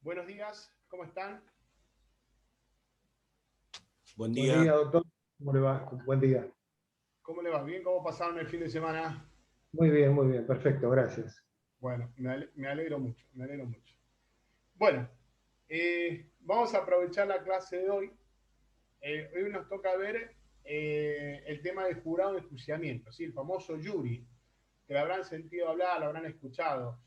Buenos días, ¿cómo están? Buen Buen día. día, doctor. ¿Cómo le va? Buen día. ¿Cómo le va? ¿Bien? ¿Cómo pasaron el fin de semana? Muy bien, perfecto, gracias. Bueno, me alegro mucho, me alegro mucho. Bueno, vamos a aprovechar la clase de hoy. Hoy nos toca ver el tema del jurado de enjuiciamiento, ¿sí? El famoso jury, que lo habrán sentido hablar, lo habrán escuchado.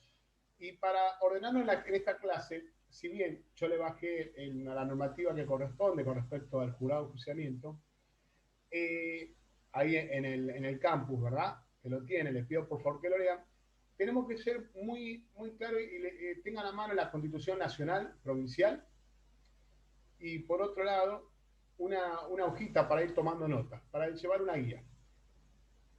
Y para ordenarnos en esta clase, si bien yo le bajé a la normativa que corresponde con respecto al jurado de enjuiciamiento, eh, ahí en el campus, ¿verdad? Que lo tiene, les pido por favor que lo lean. Tenemos que ser muy claros y tengan a mano la Constitución Nacional, Provincial, y por otro lado, una hojita para ir tomando notas, para llevar una guía.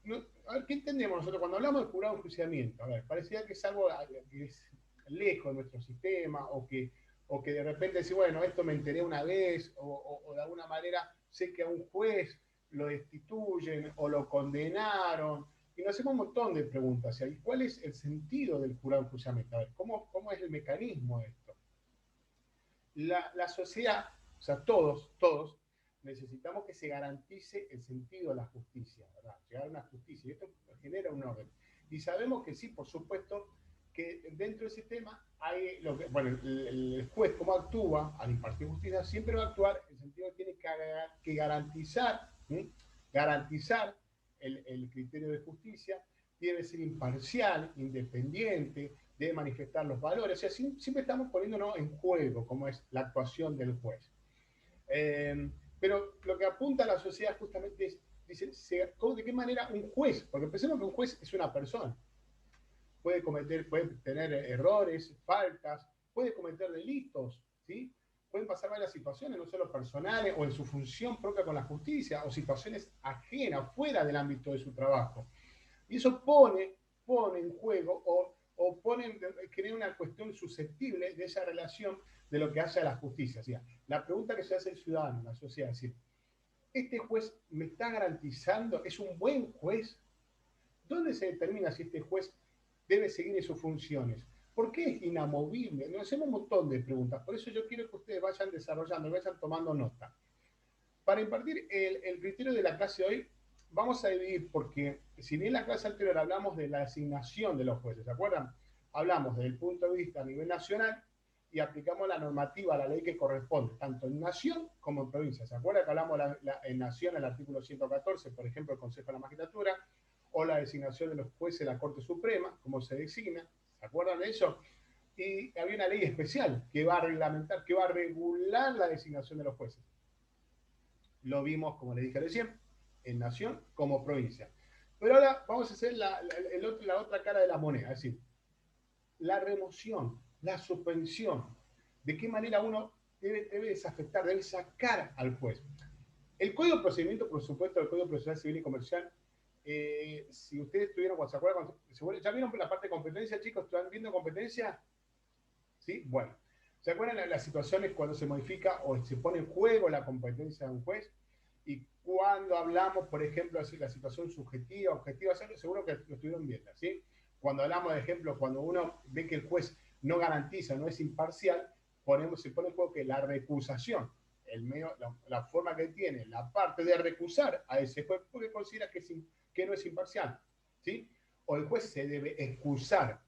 No, a ver, ¿qué entendemos nosotros cuando hablamos de jurado de enjuiciamiento? A ver, parecía que es algo que es lejos de nuestro sistema o que de repente decir, bueno, esto me enteré una vez o de alguna manera sé que a un juez lo destituyen o lo condenaron. Y nos hacemos un montón de preguntas. ¿Y cuál es el sentido del jurado de enjuiciamiento? A ver, ¿cómo es el mecanismo de esto? La sociedad, o sea, todos, necesitamos que se garantice el sentido de la justicia, ¿verdad? Llegar a una justicia, y esto genera un orden. Y sabemos que sí, por supuesto, que dentro del sistema hay, bueno, el juez, cómo actúa al impartir justicia, siempre va a actuar en el sentido de que tiene que garantizar, ¿sí? Garantizar el criterio de justicia, debe ser imparcial, independiente, debe manifestar los valores. O sea, siempre estamos poniéndonos en juego, como es la actuación del juez. Pero lo que apunta a la sociedad justamente es, dice, ¿de qué manera un juez? Porque pensemos que un juez es una persona. Puede tener errores, faltas, puede cometer delitos, ¿sí? Pueden pasar varias situaciones, no solo personales o en su función propia con la justicia, o situaciones ajenas, fuera del ámbito de su trabajo. Y eso pone en juego crea una cuestión susceptible de esa relación de lo que hace a la justicia. O sea, la pregunta que se hace el ciudadano, la sociedad, es decir, ¿este juez me está garantizando? ¿Es un buen juez? ¿Dónde se determina si este juez debe seguir en sus funciones? ¿Por qué es inamovible? Nos hacemos un montón de preguntas. Por eso yo quiero que ustedes vayan desarrollando, vayan tomando nota. Para impartir el criterio de la clase de hoy, vamos a dividir, porque si bien la clase anterior hablamos de la asignación de los jueces, ¿se acuerdan? Hablamos desde el punto de vista a nivel nacional y aplicamos la normativa, la ley que corresponde, tanto en nación como en provincia. ¿Se acuerdan que hablamos en nación, el artículo 114, por ejemplo, el Consejo de la Magistratura, o la designación de los jueces de la Corte Suprema, como se designa? ¿Se acuerdan de eso? Y había una ley especial que va a reglamentar, que va a regular la designación de los jueces. Lo vimos, como les dije recién, en nación como provincia. Pero ahora vamos a hacer la otra cara de la moneda, es decir, la remoción, la suspensión, de qué manera uno debe desafectar, debe sacar al juez. El Código de Procedimiento, por supuesto, el Código Procesal Civil y Comercial, si ustedes estuvieron, cuando se acuerdan, ¿ya vieron la parte de competencia, chicos? ¿Están viendo competencia? ¿Sí? Bueno. ¿Se acuerdan de las situaciones cuando se modifica o se pone en juego la competencia de un juez? Y cuando hablamos, por ejemplo, de la situación subjetiva, objetiva, seguro que lo estuvieron viendo, ¿sí? Cuando hablamos de ejemplo, cuando uno ve que el juez no garantiza, no es imparcial, se pone en juego que la recusación, la forma que tiene la parte de recusar a ese juez porque considera que no es imparcial, ¿sí? O el juez se debe excusar,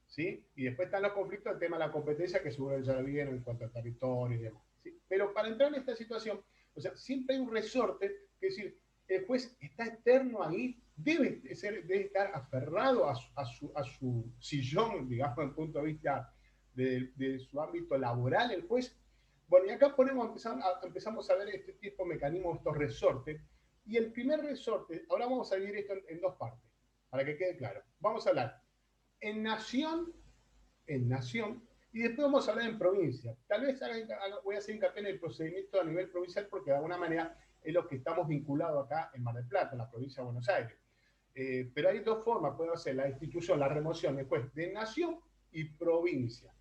¿sí? Y después están los conflictos, el tema de la competencia, que seguro ya lo vieron en cuanto a territorio y demás, ¿sí? Pero para entrar en esta situación, o sea, siempre hay un resorte, que es decir, el juez está eterno ahí, debe estar aferrado a su sillón, digamos, desde el punto de vista de su ámbito laboral, el juez. Bueno, y acá empezamos a ver este tipo de mecanismos, estos resortes. Y el primer resorte, ahora vamos a dividir esto en dos partes, para que quede claro. Vamos a hablar en nación, y después vamos a hablar en provincia. Tal vez voy a hacer hincapié en el procedimiento a nivel provincial porque de alguna manera es lo que estamos vinculados acá en Mar del Plata, en la provincia de Buenos Aires. Pero hay dos formas, puede ser la institución, la remoción, después de nación y provincia.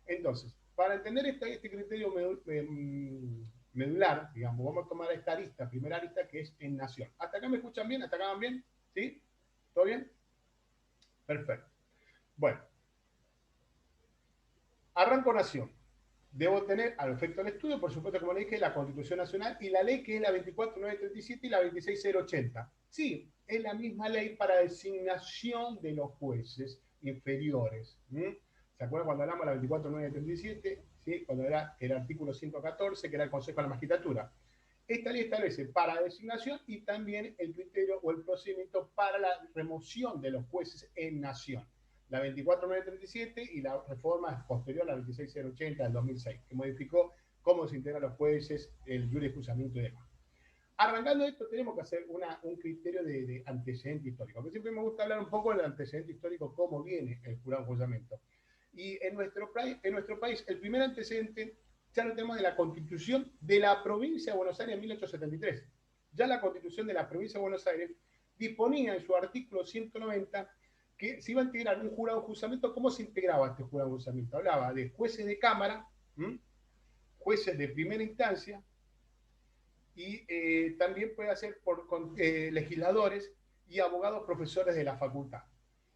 Entonces, para entender este criterio medular, digamos, vamos a tomar esta arista, primera arista que es en nación. ¿Hasta acá me escuchan bien? ¿Hasta acá van bien? ¿Sí? ¿Todo bien? Perfecto. Bueno, arranco nación. debo tener, al efecto del estudio, por supuesto, como le dije, la Constitución Nacional y la ley que es la 24.937 y la 26.080. Sí, es la misma ley para designación de los jueces inferiores. ¿Se acuerdan cuando hablamos de la 24.937? ¿Sí? Cuando era el artículo 114, que era el Consejo de la Magistratura. Esta ley establece para designación y también el criterio o el procedimiento para la remoción de los jueces en nación. La 24.937 y la reforma posterior, la 26.080 del 2006, que modificó cómo se integran los jueces, el jurisjuzgamiento y demás. Arrancando esto, tenemos que hacer un criterio de antecedente histórico, que siempre me gusta hablar un poco del antecedente histórico, cómo viene el jurado de juzgamiento. Y en nuestro país, el primer antecedente ya lo tenemos de la Constitución de la provincia de Buenos Aires en 1873. Ya la Constitución de la provincia de Buenos Aires disponía en su artículo 190 que se iba a integrar un jurado de juzgamiento. ¿Cómo se integraba este jurado de juzgamiento? Hablaba de jueces de cámara, jueces de primera instancia, y también puede hacer con legisladores y abogados profesores de la facultad.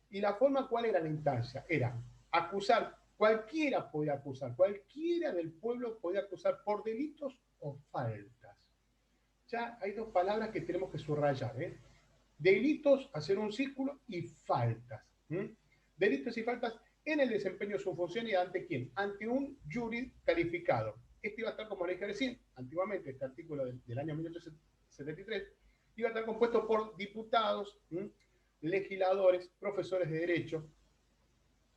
¿Y la forma cuál era la instancia? Era acusar, cualquiera podía acusar, cualquiera del pueblo podía acusar por delitos o faltas. Ya hay dos palabras que tenemos que subrayar, delitos, hacer un círculo, y faltas. Delitos y faltas en el desempeño de su función y ante quién? Ante un jury calificado. Este iba a estar, como le dije recién, antiguamente, este artículo del año 1873, iba a estar compuesto por diputados, legisladores, profesores de derecho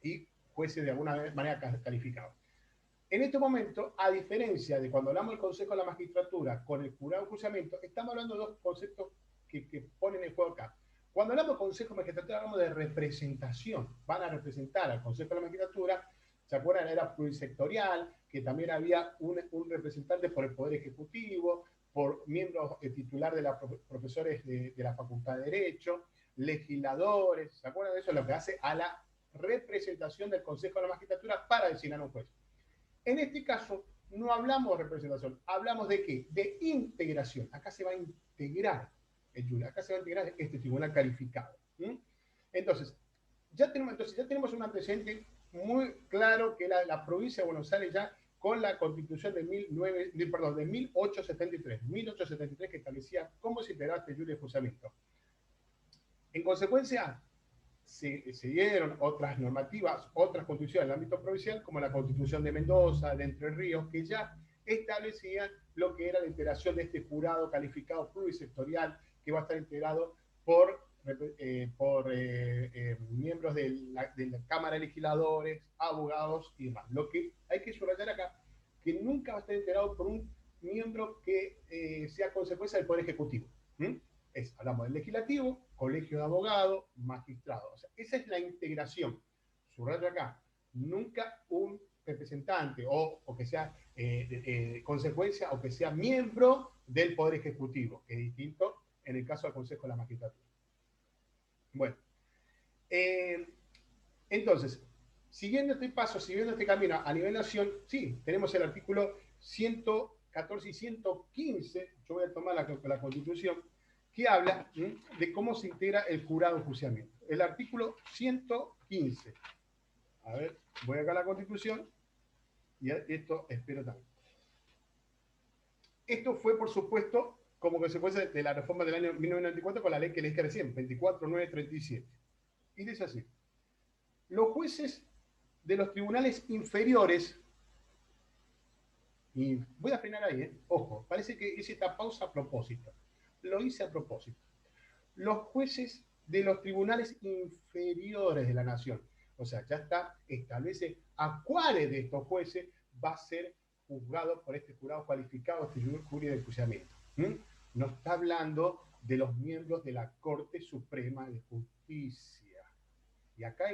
y jueces de alguna manera calificados. En este momento, a diferencia de cuando hablamos del Consejo de la Magistratura con el jurado de juzgamiento, estamos hablando de dos conceptos que ponen en juego acá. Cuando hablamos de Consejo de Magistratura, hablamos de representación. Van a representar al Consejo de la Magistratura. ¿Se acuerdan? Era plurisectorial, que también había un representante por el Poder Ejecutivo, por miembros titular de los profesores de la Facultad de Derecho, legisladores. ¿Se acuerdan de eso? Lo que hace a la representación del Consejo de la Magistratura para designar un juez. En este caso, no hablamos de representación, hablamos de ¿qué? De integración. Acá se va a integrar el jury, acá se va a integrar este tribunal calificado. Entonces, ya tenemos un antecedente muy claro que era la provincia de Buenos Aires ya con la Constitución de 1873, que establecía cómo se integraba este jury de juzgamiento. En consecuencia, se dieron otras normativas, otras constituciones en el ámbito provincial, como la Constitución de Mendoza, de Entre Ríos, que ya establecían lo que era la integración de este jurado calificado plurisectorial, que va a estar integrado por miembros de la Cámara de Legisladores, abogados y demás. Lo que hay que subrayar acá, que nunca va a estar integrado por un miembro que sea consecuencia del Poder Ejecutivo. Hablamos del legislativo, colegio de abogados, magistrados. O sea, esa es la integración. Subrayo acá, nunca un representante o que sea consecuencia o que sea miembro del Poder Ejecutivo, que es distinto en el caso del Consejo de la Magistratura. Bueno, entonces, siguiendo este paso, siguiendo este camino a nivel nación, sí, tenemos el artículo 114 y 115, yo voy a tomar la Constitución, que habla de cómo se integra el jurado de juzgamiento. El artículo 115. A ver, voy acá a la Constitución y esto espero también. Esto fue, por supuesto, como consecuencia de la reforma del año 1994 con la ley que les dije recién, 24.937. Y dice así: los jueces de los tribunales inferiores, y voy a frenar ahí, ojo, parece que hice esta pausa a propósito. Lo hice a propósito. Los jueces de los tribunales inferiores de la nación. O sea, ya está, establece a cuáles de estos jueces va a ser juzgado por este jurado cualificado, este jury de enjuiciamiento. No está hablando de los miembros de la Corte Suprema de Justicia. Y acá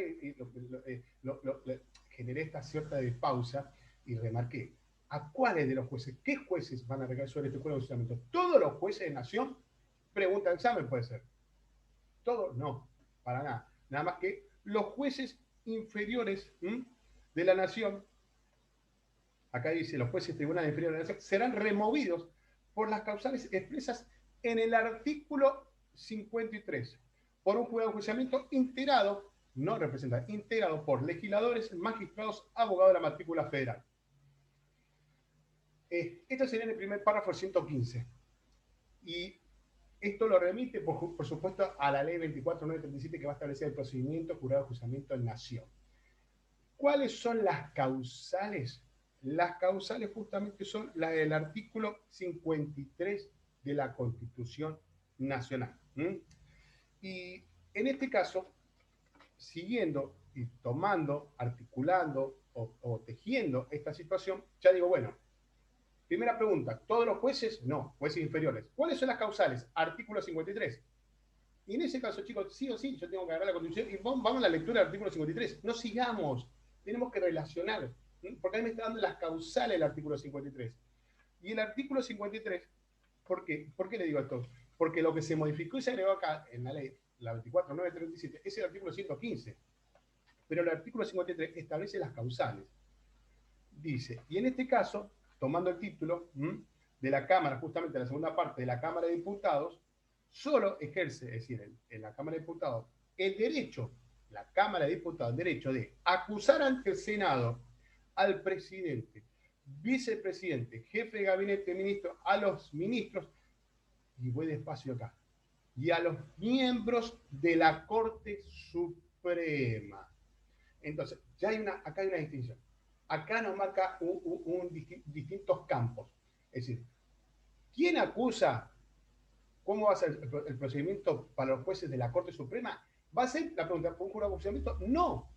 generé esta cierta de pausa y remarqué, ¿a cuáles de los jueces? ¿Qué jueces van a recaer sobre este jurado de enjuiciamiento? ¿Todos los jueces de nación? Pregunta de examen puede ser. ¿Todos? No, para nada. Nada más que los jueces inferiores de la nación, acá dice los jueces tribunales inferiores de la nación, serán removidos por las causales expresas en el artículo 53, por un jurado de enjuiciamiento integrado, no representado, integrado por legisladores, magistrados, abogados de la matrícula federal. Esto sería en el primer párrafo 115. Y esto lo remite, por supuesto, a la ley 24.937 que va a establecer el procedimiento, jurado, juzgamiento en nación. ¿Cuáles son las causales? Las causales justamente son las del artículo 53 de la Constitución Nacional. Y en este caso, siguiendo y tomando, articulando o tejiendo esta situación, ya digo, bueno, primera pregunta, ¿todos los jueces? No, jueces inferiores. ¿Cuáles son las causales? Artículo 53. Y en ese caso, chicos, sí o sí, yo tengo que agarrar la Constitución y vamos a la lectura del artículo 53. No sigamos, tenemos que relacionar, porque ahí me está dando las causales del artículo 53. Y el artículo 53, ¿por qué le digo esto? Porque lo que se modificó y se agregó acá en la ley, la 24.937, es el artículo 115. Pero el artículo 53 establece las causales. Dice, y en este caso, tomando el título de la Cámara, justamente la segunda parte de la Cámara de Diputados, solo ejerce, es decir, en la Cámara de Diputados, el derecho, la Cámara de Diputados, el derecho de acusar ante el Senado al presidente, vicepresidente, jefe de gabinete de ministros, a los ministros, y voy despacio acá, y a los miembros de la Corte Suprema. Entonces, ya acá hay una distinción. Acá nos marca distintos campos. Es decir, ¿quién acusa? ¿Cómo va a ser el procedimiento para los jueces de la Corte Suprema? ¿Va a ser la pregunta por un jurado de acusamiento? No,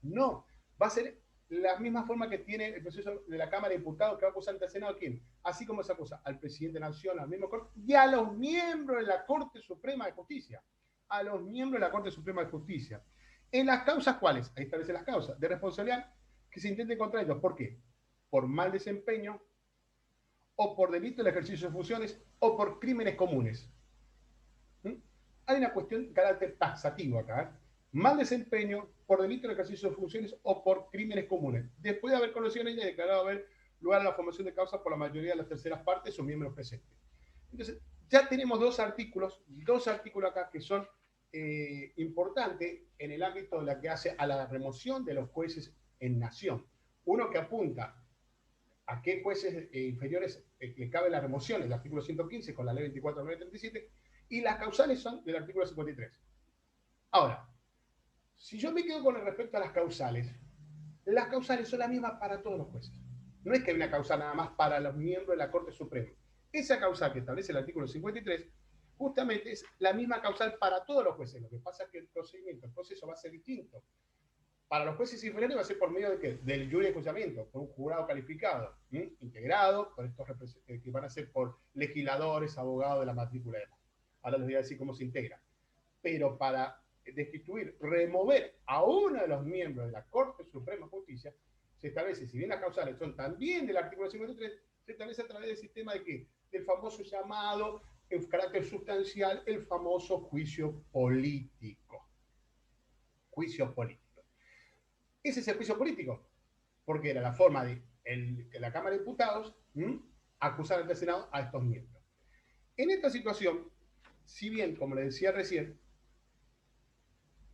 no. Va a ser la misma forma que tiene el proceso de la Cámara de Diputados que va a acusar ante el Senado. ¿Quién? Así como se acusa al presidente de la Nación, al mismo Corte y a los miembros de la Corte Suprema de Justicia. A los miembros de la Corte Suprema de Justicia. En las causas, ¿cuáles? Ahí establece las causas de responsabilidad que se intenten contra ellos. ¿Por qué? Por mal desempeño, o por delito del ejercicio de funciones, o por crímenes comunes. Hay una cuestión de carácter taxativo acá. Mal desempeño, por delito del ejercicio de funciones o por crímenes comunes. Después de haber conocido en ella y declarado haber lugar a la formación de causa por la mayoría de las terceras partes o miembros presentes. Entonces, ya tenemos dos artículos acá que son importantes en el ámbito de la que hace a la remoción de los jueces en nación. Uno que apunta a qué jueces inferiores le cabe la remoción, el artículo 115 con la ley 24.937, y las causales son del artículo 53. Ahora, si yo me quedo con el respecto a las causales son las mismas para todos los jueces. No es que hay una causa nada más para los miembros de la Corte Suprema. Esa causal que establece el artículo 53 justamente es la misma causal para todos los jueces. Lo que pasa es que el proceso va a ser distinto. Para los jueces inferiores va a ser por medio de ¿qué? Del jury de juzgamiento, por un jurado calificado, integrado, por estos que van a ser por legisladores, abogados de la matrícula de edad. Ahora les voy a decir cómo se integra. Pero para destituir, remover a uno de los miembros de la Corte Suprema de Justicia, se establece, si bien las causales son también del artículo 53, se establece a través del sistema de qué? Del famoso llamado, en carácter sustancial, el famoso juicio político. Juicio político. Ese es el juicio político, porque era la forma de la Cámara de Diputados acusar ante el Senado a estos miembros. En esta situación, si bien, como le decía recién,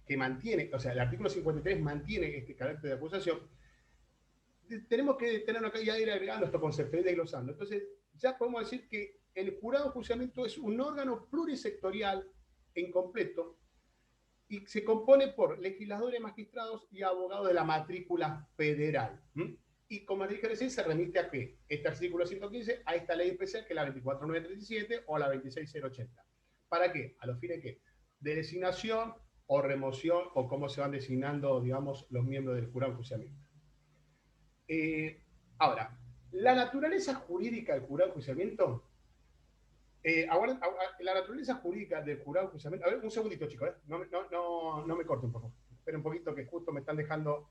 que mantiene, o sea, el artículo 53 mantiene este carácter de acusación, tenemos que tenerlo acá y ir agregando estos conceptos, ir desglosando. Entonces, ya podemos decir que el jurado de juzgamiento es un órgano plurisectorial e incompleto y se compone por legisladores, magistrados y abogados de la matrícula federal. Y como les dije recién, se remite a qué? Este artículo 115, a esta ley especial que es la 24.937 o la 26.080. ¿Para qué? A los fines ¿qué? De designación o remoción o cómo se van designando, digamos, los miembros del jurado de enjuiciamiento. Ahora, la naturaleza jurídica del jurado de enjuiciamiento, la naturaleza jurídica del jurado de enjuiciamiento, a ver, un segundito, chicos, no me corten, por favor. Esperen un poquito que justo me están dejando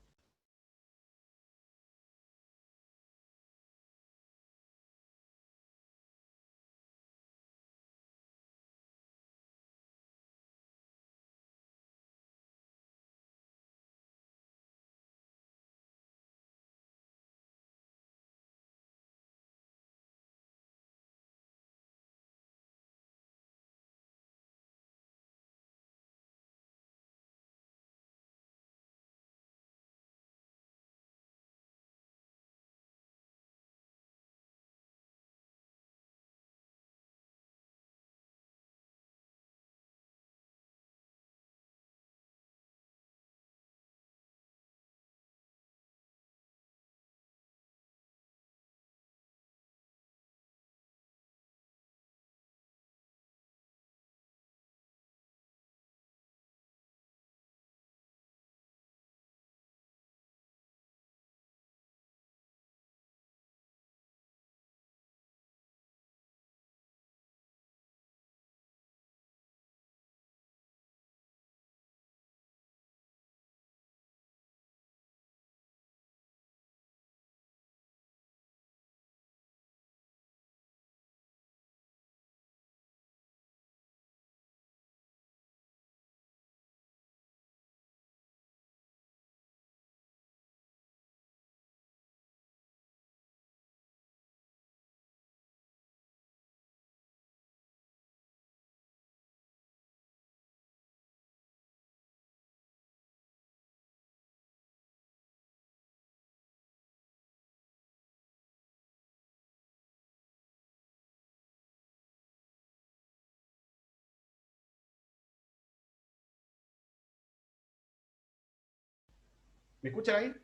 ¿Me escuchan ahí?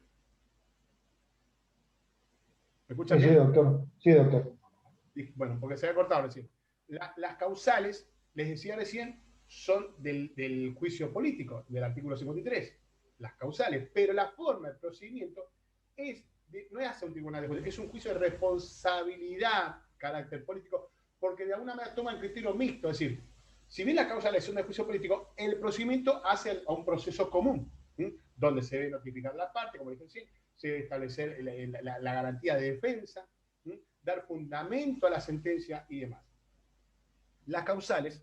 ¿Me Sí, escuchan sí, bien? doctor. Sí, doctor. Bueno, porque se había cortado recién. Las causales, les decía recién, son del juicio político, del artículo 53. Las causales, pero la forma, el procedimiento, no es hacia un tribunal de justicia, es un juicio de responsabilidad, carácter político, porque de alguna manera toman criterio mixto, es decir, si bien las causales son de juicio político, el procedimiento hace a un proceso común, ¿sí? Donde se debe notificar la parte, como dije recién, se debe establecer la garantía de defensa, ¿sí? Dar fundamento a la sentencia y demás. Las causales,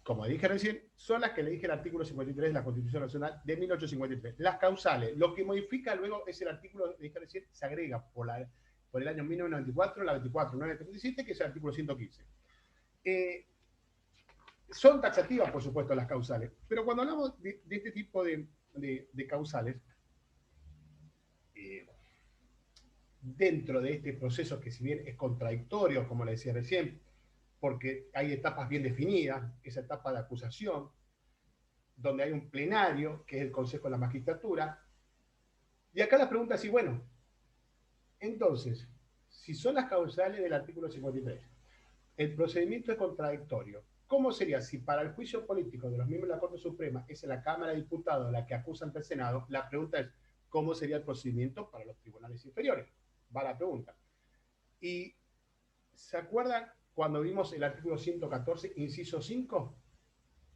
como dije recién, son las que le dije el artículo 53 de la Constitución Nacional de 1853. Las causales, lo que modifica luego es el artículo, dije recién, se agrega por el año 1994, la 24.937, que es el artículo 115. Son taxativas, por supuesto, las causales, pero cuando hablamos de este tipo de causales, dentro de este proceso que si bien es contradictorio, como le decía recién, porque hay etapas bien definidas, esa etapa de acusación, donde hay un plenario, que es el Consejo de la Magistratura, y acá la pregunta es, bueno, entonces, si son las causales del artículo 53, el procedimiento es contradictorio, ¿cómo sería si para el juicio político de los miembros de la Corte Suprema es en la Cámara de Diputados la que acusa ante el Senado? La pregunta es, ¿cómo sería el procedimiento para los tribunales inferiores? Va la pregunta. Y ¿se acuerdan cuando vimos el artículo 114, inciso 5?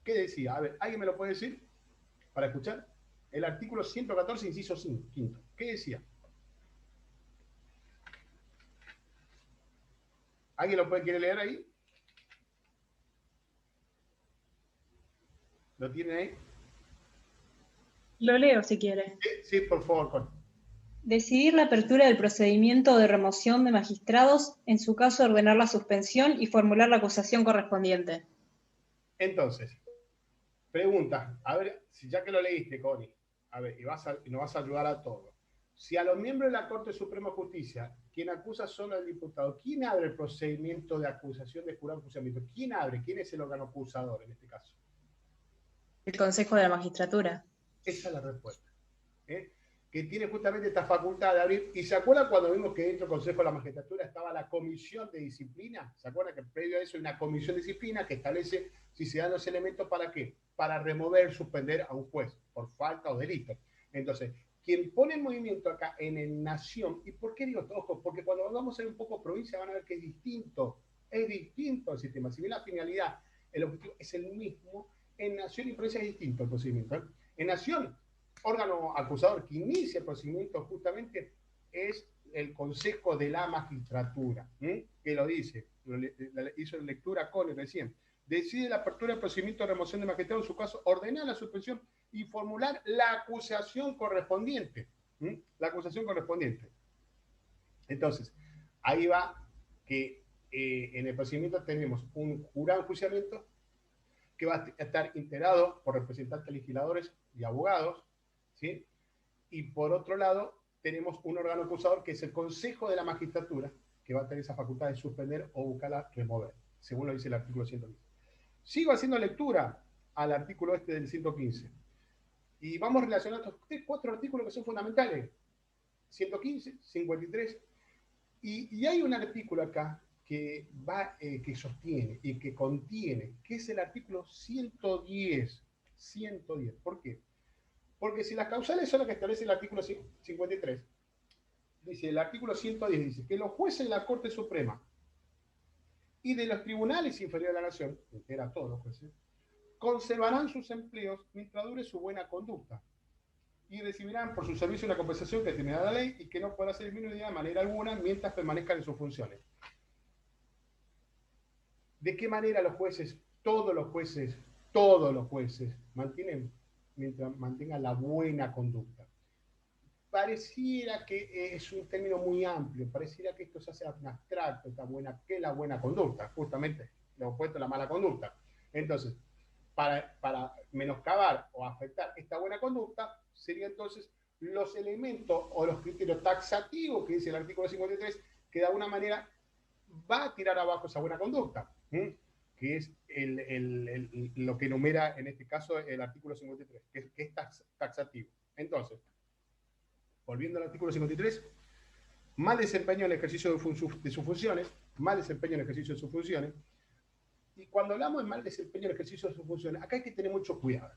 ¿Qué decía? A ver, ¿alguien me lo puede decir para escuchar? El artículo 114, inciso 5, quinto. ¿Qué decía? ¿Alguien quiere leer ahí? ¿Lo tienen ahí? Lo leo si quiere. Sí, sí, por favor, Con. Decidir la apertura del procedimiento de remoción de magistrados, en su caso ordenar la suspensión y formular la acusación correspondiente. Entonces, pregunta, a ver, si ya que lo leíste, Connie, a ver, y nos vas a ayudar a todos. Si a los miembros de la Corte Suprema de Justicia, quien acusa son al diputado, ¿quién abre el procedimiento de acusación de jurado enjuiciamiento? ¿Quién abre? ¿Quién es el órgano acusador en este caso? El Consejo de la Magistratura. Esa es la respuesta. Que tiene justamente esta facultad de abrir. ¿Y se acuerdan cuando vimos que dentro del Consejo de la Magistratura estaba la Comisión de Disciplina? ¿Se acuerdan que previo a eso hay una Comisión de Disciplina que establece si se dan los elementos para qué? Para remover, suspender a un juez por falta o delito. Entonces, quien pone en movimiento acá en el Nación, ¿y por qué digo ojo? Porque cuando vamos a ir un poco provincia van a ver que es distinto el sistema. Si bien la finalidad, el objetivo es el mismo, en Nación y provincia es distinto el procedimiento. En Nación, órgano acusador que inicia el procedimiento justamente es el Consejo de la Magistratura, que lo dice, hizo lectura con recién. Decide la apertura del procedimiento de remoción de magistrado, en su caso, ordenar la suspensión y formular la acusación correspondiente. La acusación correspondiente. Entonces, ahí va que en el procedimiento tenemos un jurado de enjuiciamiento que va a estar integrado por representantes legisladores y abogados, ¿sí? Y por otro lado, tenemos un órgano acusador que es el Consejo de la Magistratura, que va a tener esa facultad de suspender o buscarla remover, según lo dice el artículo 115. Sigo haciendo lectura al artículo este del 115. Y vamos relacionando estos 4 artículos que son fundamentales. 115, 53. Y hay un artículo acá que sostiene y que contiene, que es el artículo 110. 110. ¿Por qué? Porque si las causales son las que establece el artículo 53, dice el artículo 110, dice que los jueces de la Corte Suprema y de los tribunales inferiores de la Nación, que eran todos los jueces, conservarán sus empleos mientras dure su buena conducta y recibirán por su servicio una compensación que determinará la ley y que no podrá ser disminuida de manera alguna mientras permanezcan en sus funciones. ¿De qué manera los jueces, todos los jueces, mantienen mientras mantengan la buena conducta? Pareciera que es un término muy amplio, pareciera que esto se hace abstracto, ¿qué es la buena conducta? Justamente lo opuesto a la mala conducta. Entonces, para menoscabar o afectar esta buena conducta, serían entonces los elementos o los criterios taxativos que dice el artículo 53, que de alguna manera va a tirar abajo esa buena conducta, que es lo que enumera en este caso el artículo 53, que es taxativo. Entonces, volviendo al artículo 53, mal desempeño en el ejercicio de sus funciones, mal desempeño en el ejercicio de sus funciones. Y cuando hablamos de mal desempeño en el ejercicio de sus funciones, acá hay que tener mucho cuidado,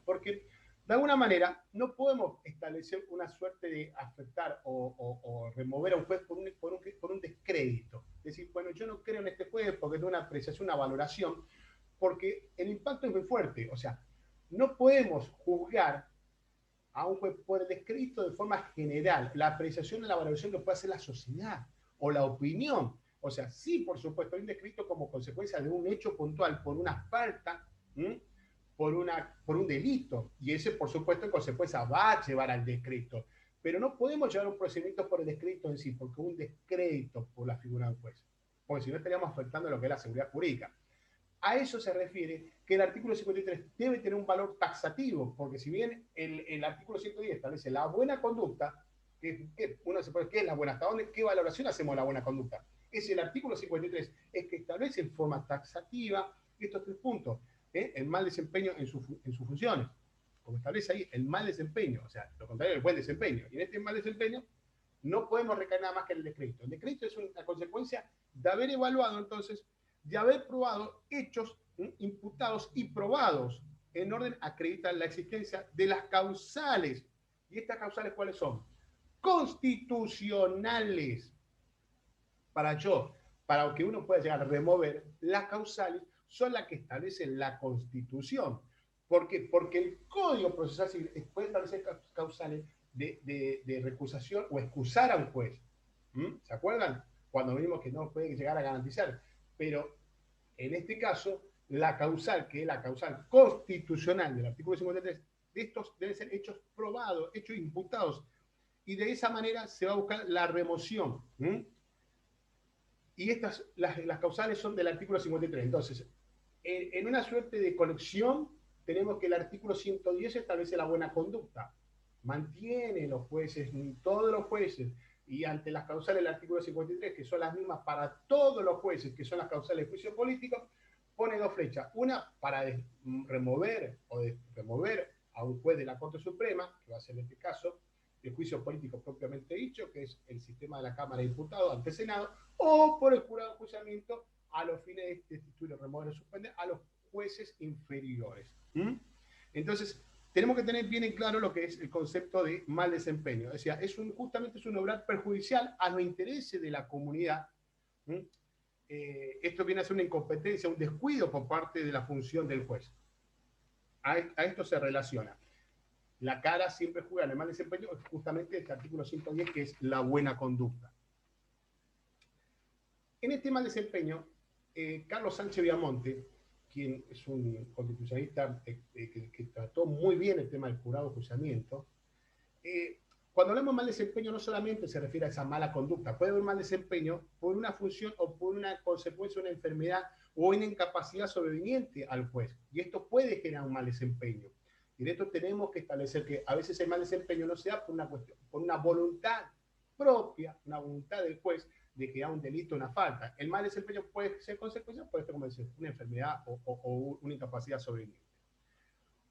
porque de alguna manera no podemos establecer una suerte de afectar o remover a un juez por un descrédito. Es decir, bueno, yo no creo en este juez porque tengo una apreciación, una valoración, porque el impacto es muy fuerte. O sea, no podemos juzgar a un juez por el descrédito de forma general, la apreciación y la valoración que puede hacer la sociedad o la opinión. O sea, sí, por supuesto, hay un descrédito como consecuencia de un hecho puntual, por una falta, por un delito, y ese, por supuesto, en consecuencia va a llevar al descrédito. Pero no podemos llevar un procedimiento por el descrédito en sí, porque un descrédito por la figura del juez, porque si no estaríamos afectando lo que es la seguridad jurídica. A eso se refiere que el artículo 53 debe tener un valor taxativo, porque si bien el artículo 110 establece la buena conducta, uno se puede, ¿qué es la buena? ¿Hasta dónde? ¿Qué valoración hacemos de la buena conducta? Es el artículo 53, es que establece en forma taxativa estos 3 puntos. El mal desempeño en sus funciones, como establece ahí, el mal desempeño, o sea, lo contrario del buen desempeño. Y en este mal desempeño no podemos recaer nada más que en el descrédito. El descrédito es una consecuencia de haber evaluado entonces, de haber probado hechos imputados y probados en orden a acreditar la existencia de las causales. ¿Y estas causales cuáles son? Constitucionales. Para que uno pueda llegar a remover, las causales son las que establecen la Constitución. ¿Por qué? Porque el Código Procesal Civil puede establecer causales de recusación o excusar a un juez. ¿Se acuerdan? Cuando vimos que no puede llegar a garantizar. Pero en este caso, la causal, que es la causal constitucional del artículo 53, de estos deben ser hechos probados, hechos imputados. Y de esa manera se va a buscar la remoción. Y las causales son del artículo 53. Entonces, en una suerte de conexión, tenemos que el artículo 110 establece la buena conducta. Mantiene los jueces, todos los jueces, y ante las causales del artículo 53, que son las mismas para todos los jueces, que son las causales de juicio político, pone 2 flechas. Una para remover a un juez de la Corte Suprema, que va a ser en este caso el juicio político propiamente dicho, que es el sistema de la Cámara de Diputados ante el Senado, o por el jurado de enjuiciamiento a los fines de destituir, remover o suspender a los jueces inferiores. Entonces, tenemos que tener bien en claro lo que es el concepto de mal desempeño. O sea, justamente es un obrar perjudicial a los intereses de la comunidad. Esto viene a ser una incompetencia, un descuido por parte de la función del juez. A esto se relaciona. La cara siempre juega en el mal desempeño, es justamente este artículo 110, que es la buena conducta. En este mal desempeño, Carlos Sánchez Viamonte, quien es un constitucionalista que trató muy bien el tema del jurado de enjuiciamiento, cuando hablamos de mal desempeño no solamente se refiere a esa mala conducta, puede haber mal desempeño por una función o por una consecuencia de una enfermedad o una incapacidad sobreviniente al juez, y esto puede generar un mal desempeño. Y de esto tenemos que establecer que a veces el mal desempeño no se da por una voluntad propia, una voluntad del juez de que haya un delito, una falta. El mal desempeño puede ser consecuencia, puede ser como decir, una enfermedad o una incapacidad sobreviniente.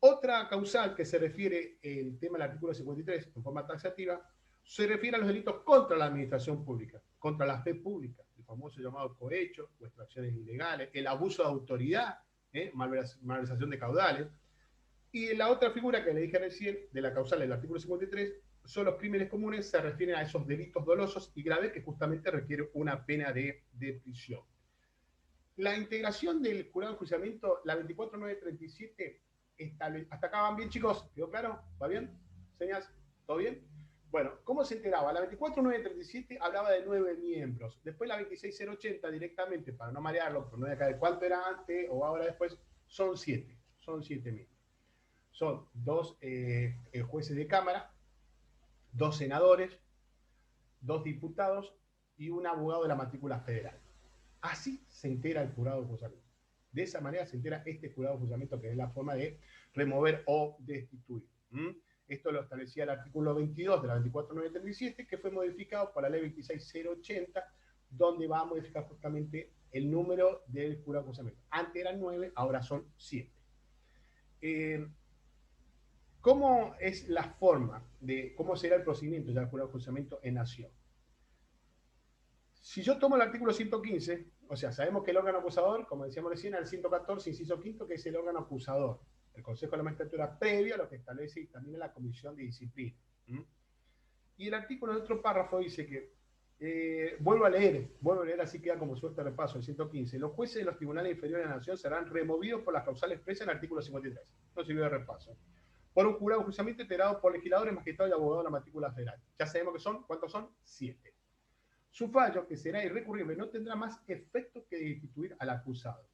Otra causal que se refiere el tema del artículo 53 en forma taxativa se refiere a los delitos contra la administración pública, contra la fe pública, el famoso llamado cohecho o extracciones ilegales, el abuso de autoridad, malversación de caudales. Y la otra figura que le dije recién, de la causal del artículo 53, son los crímenes comunes, se refieren a esos delitos dolosos y graves que justamente requieren una pena de prisión. La integración del jurado de enjuiciamiento, la 24937, hasta acá van bien, chicos, ¿quedó claro? ¿Va bien? ¿Señas? ¿Todo bien? Bueno, ¿cómo se integraba? La 24937 hablaba de 9 miembros. Después la 26080 directamente, para no marearlo, pero no de acá de cuánto era antes o ahora después, son 7. Son 7 miembros. Son 2 jueces de Cámara, 2 senadores, 2 diputados y un abogado de la matrícula federal. Así se integra el jurado de enjuiciamiento. De esa manera se integra este jurado de enjuiciamiento, que es la forma de remover o destituir. Esto lo establecía el artículo 22 de la 24937, que fue modificado por la ley 26080, donde va a modificar justamente el número del jurado de enjuiciamiento. Antes eran 9, ahora son 7. ¿Cómo es la forma de cómo será el procedimiento del jurado de enjuiciamiento en nación? Si yo tomo el artículo 115, o sea, sabemos que el órgano acusador, como decíamos recién, el 114, inciso quinto, que es el órgano acusador. El Consejo de la Magistratura previo a lo que establece también la Comisión de Disciplina. Y el artículo en otro párrafo dice que, vuelvo a leer, así queda como suelto de repaso, el 115, los jueces de los tribunales inferiores de la Nación serán removidos por las causales expresas en el artículo 53. No sirvió de repaso. Por un jurado de enjuiciamiento integrado por legisladores, magistrados y abogados de la matrícula federal. Ya sabemos que son, ¿cuántos son? 7. Su fallo, que será irrecurrible, no tendrá más efecto que destituir al acusado.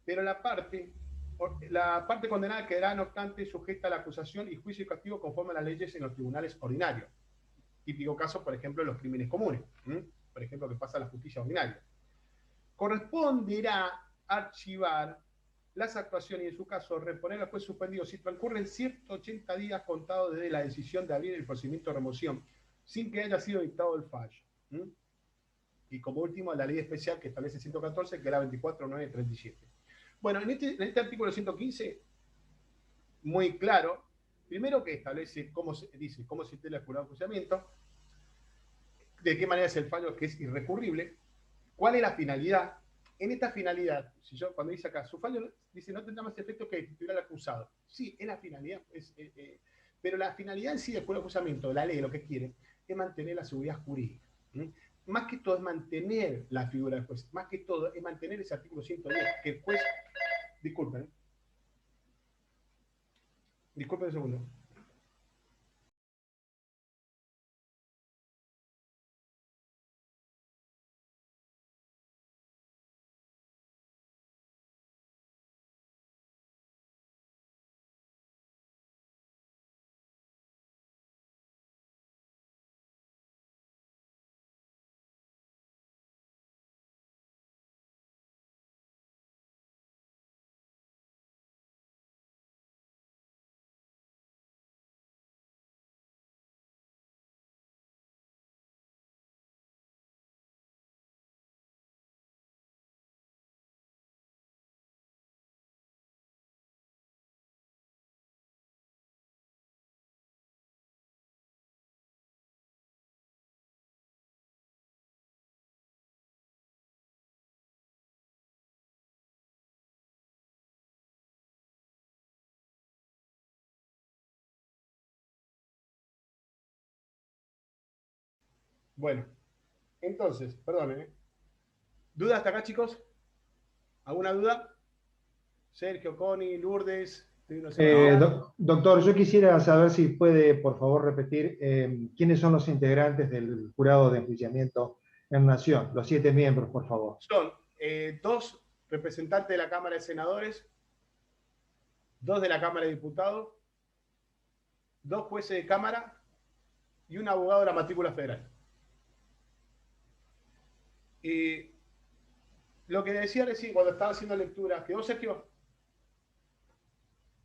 Pero la parte condenada quedará, no obstante, sujeta a la acusación y juicio y castigo conforme a las leyes en los tribunales ordinarios. Típico caso, por ejemplo, de los crímenes comunes. Por ejemplo, que pasa a la justicia ordinaria. Corresponderá archivar las actuaciones y, en su caso, reponer al juez suspendido si transcurren 180 días contados desde la decisión de abrir el procedimiento de remoción, sin que haya sido dictado el fallo. Y como último, la ley especial que establece 114, que es la 24.937. Bueno, en este artículo 115, muy claro, primero que establece cómo se integra el jurado de enjuiciamiento, de qué manera es el fallo que es irrecurrible, cuál es la finalidad. En esta finalidad, cuando dice acá, su fallo dice no tendrá más efecto que destituir al acusado. Sí, es la finalidad, pero la finalidad en sí del jurado de enjuiciamiento, la ley lo que quiere es mantener la seguridad jurídica. Más que todo es mantener la figura del juez, más que todo es mantener ese artículo 110, que el juez, disculpen un segundo. Bueno, entonces, perdónenme. ¿Duda hasta acá, chicos? ¿Alguna duda? Sergio, Connie, Lourdes. Doctor, yo quisiera saber si puede, por favor, repetir quiénes son los integrantes del jurado de enjuiciamiento en Nación. Los 7 miembros, por favor. Son 2 representantes de la Cámara de Senadores, 2 de la Cámara de Diputados, 2 jueces de Cámara y un abogado de la matrícula federal. Lo que decía recién cuando estaba haciendo lectura, ¿quedó, Sergio?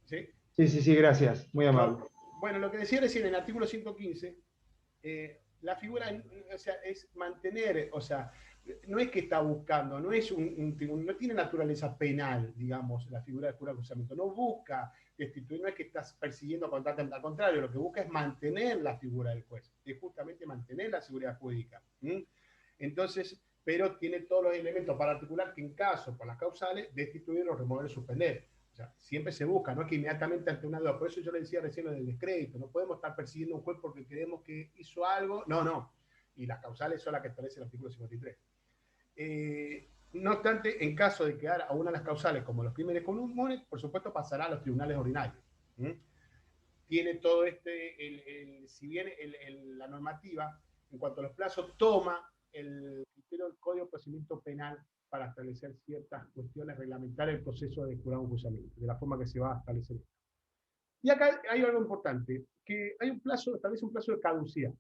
¿Sí? Sí, gracias. Muy amable. Bueno, lo que decía recién en el artículo 115, la figura, o sea, es mantener, o sea, no es que está buscando, no es no tiene naturaleza penal, digamos, la figura del jurado de enjuiciamiento, no busca destituir, no es que estás persiguiendo constantemente, al contrario, lo que busca es mantener la figura del juez, es justamente mantener la seguridad jurídica. Entonces, pero tiene todos los elementos para articular que en caso, por las causales, destituir o remover o suspender. O sea, siempre se busca, no es que inmediatamente ante una duda. Por eso yo le decía recién lo del descrédito. No podemos estar persiguiendo a un juez porque creemos que hizo algo. No. Y las causales son las que establece el artículo 53. No obstante, en caso de quedar a una de las causales, como los crímenes comunes, por supuesto pasará a los tribunales ordinarios. Tiene todo si bien la normativa, en cuanto a los plazos, toma el criterio del Código de Procedimiento Penal para establecer ciertas cuestiones, reglamentar el proceso de jurado de enjuiciamiento, de la forma que se va a establecer. Y acá hay algo importante, que hay establece un plazo de caducidad.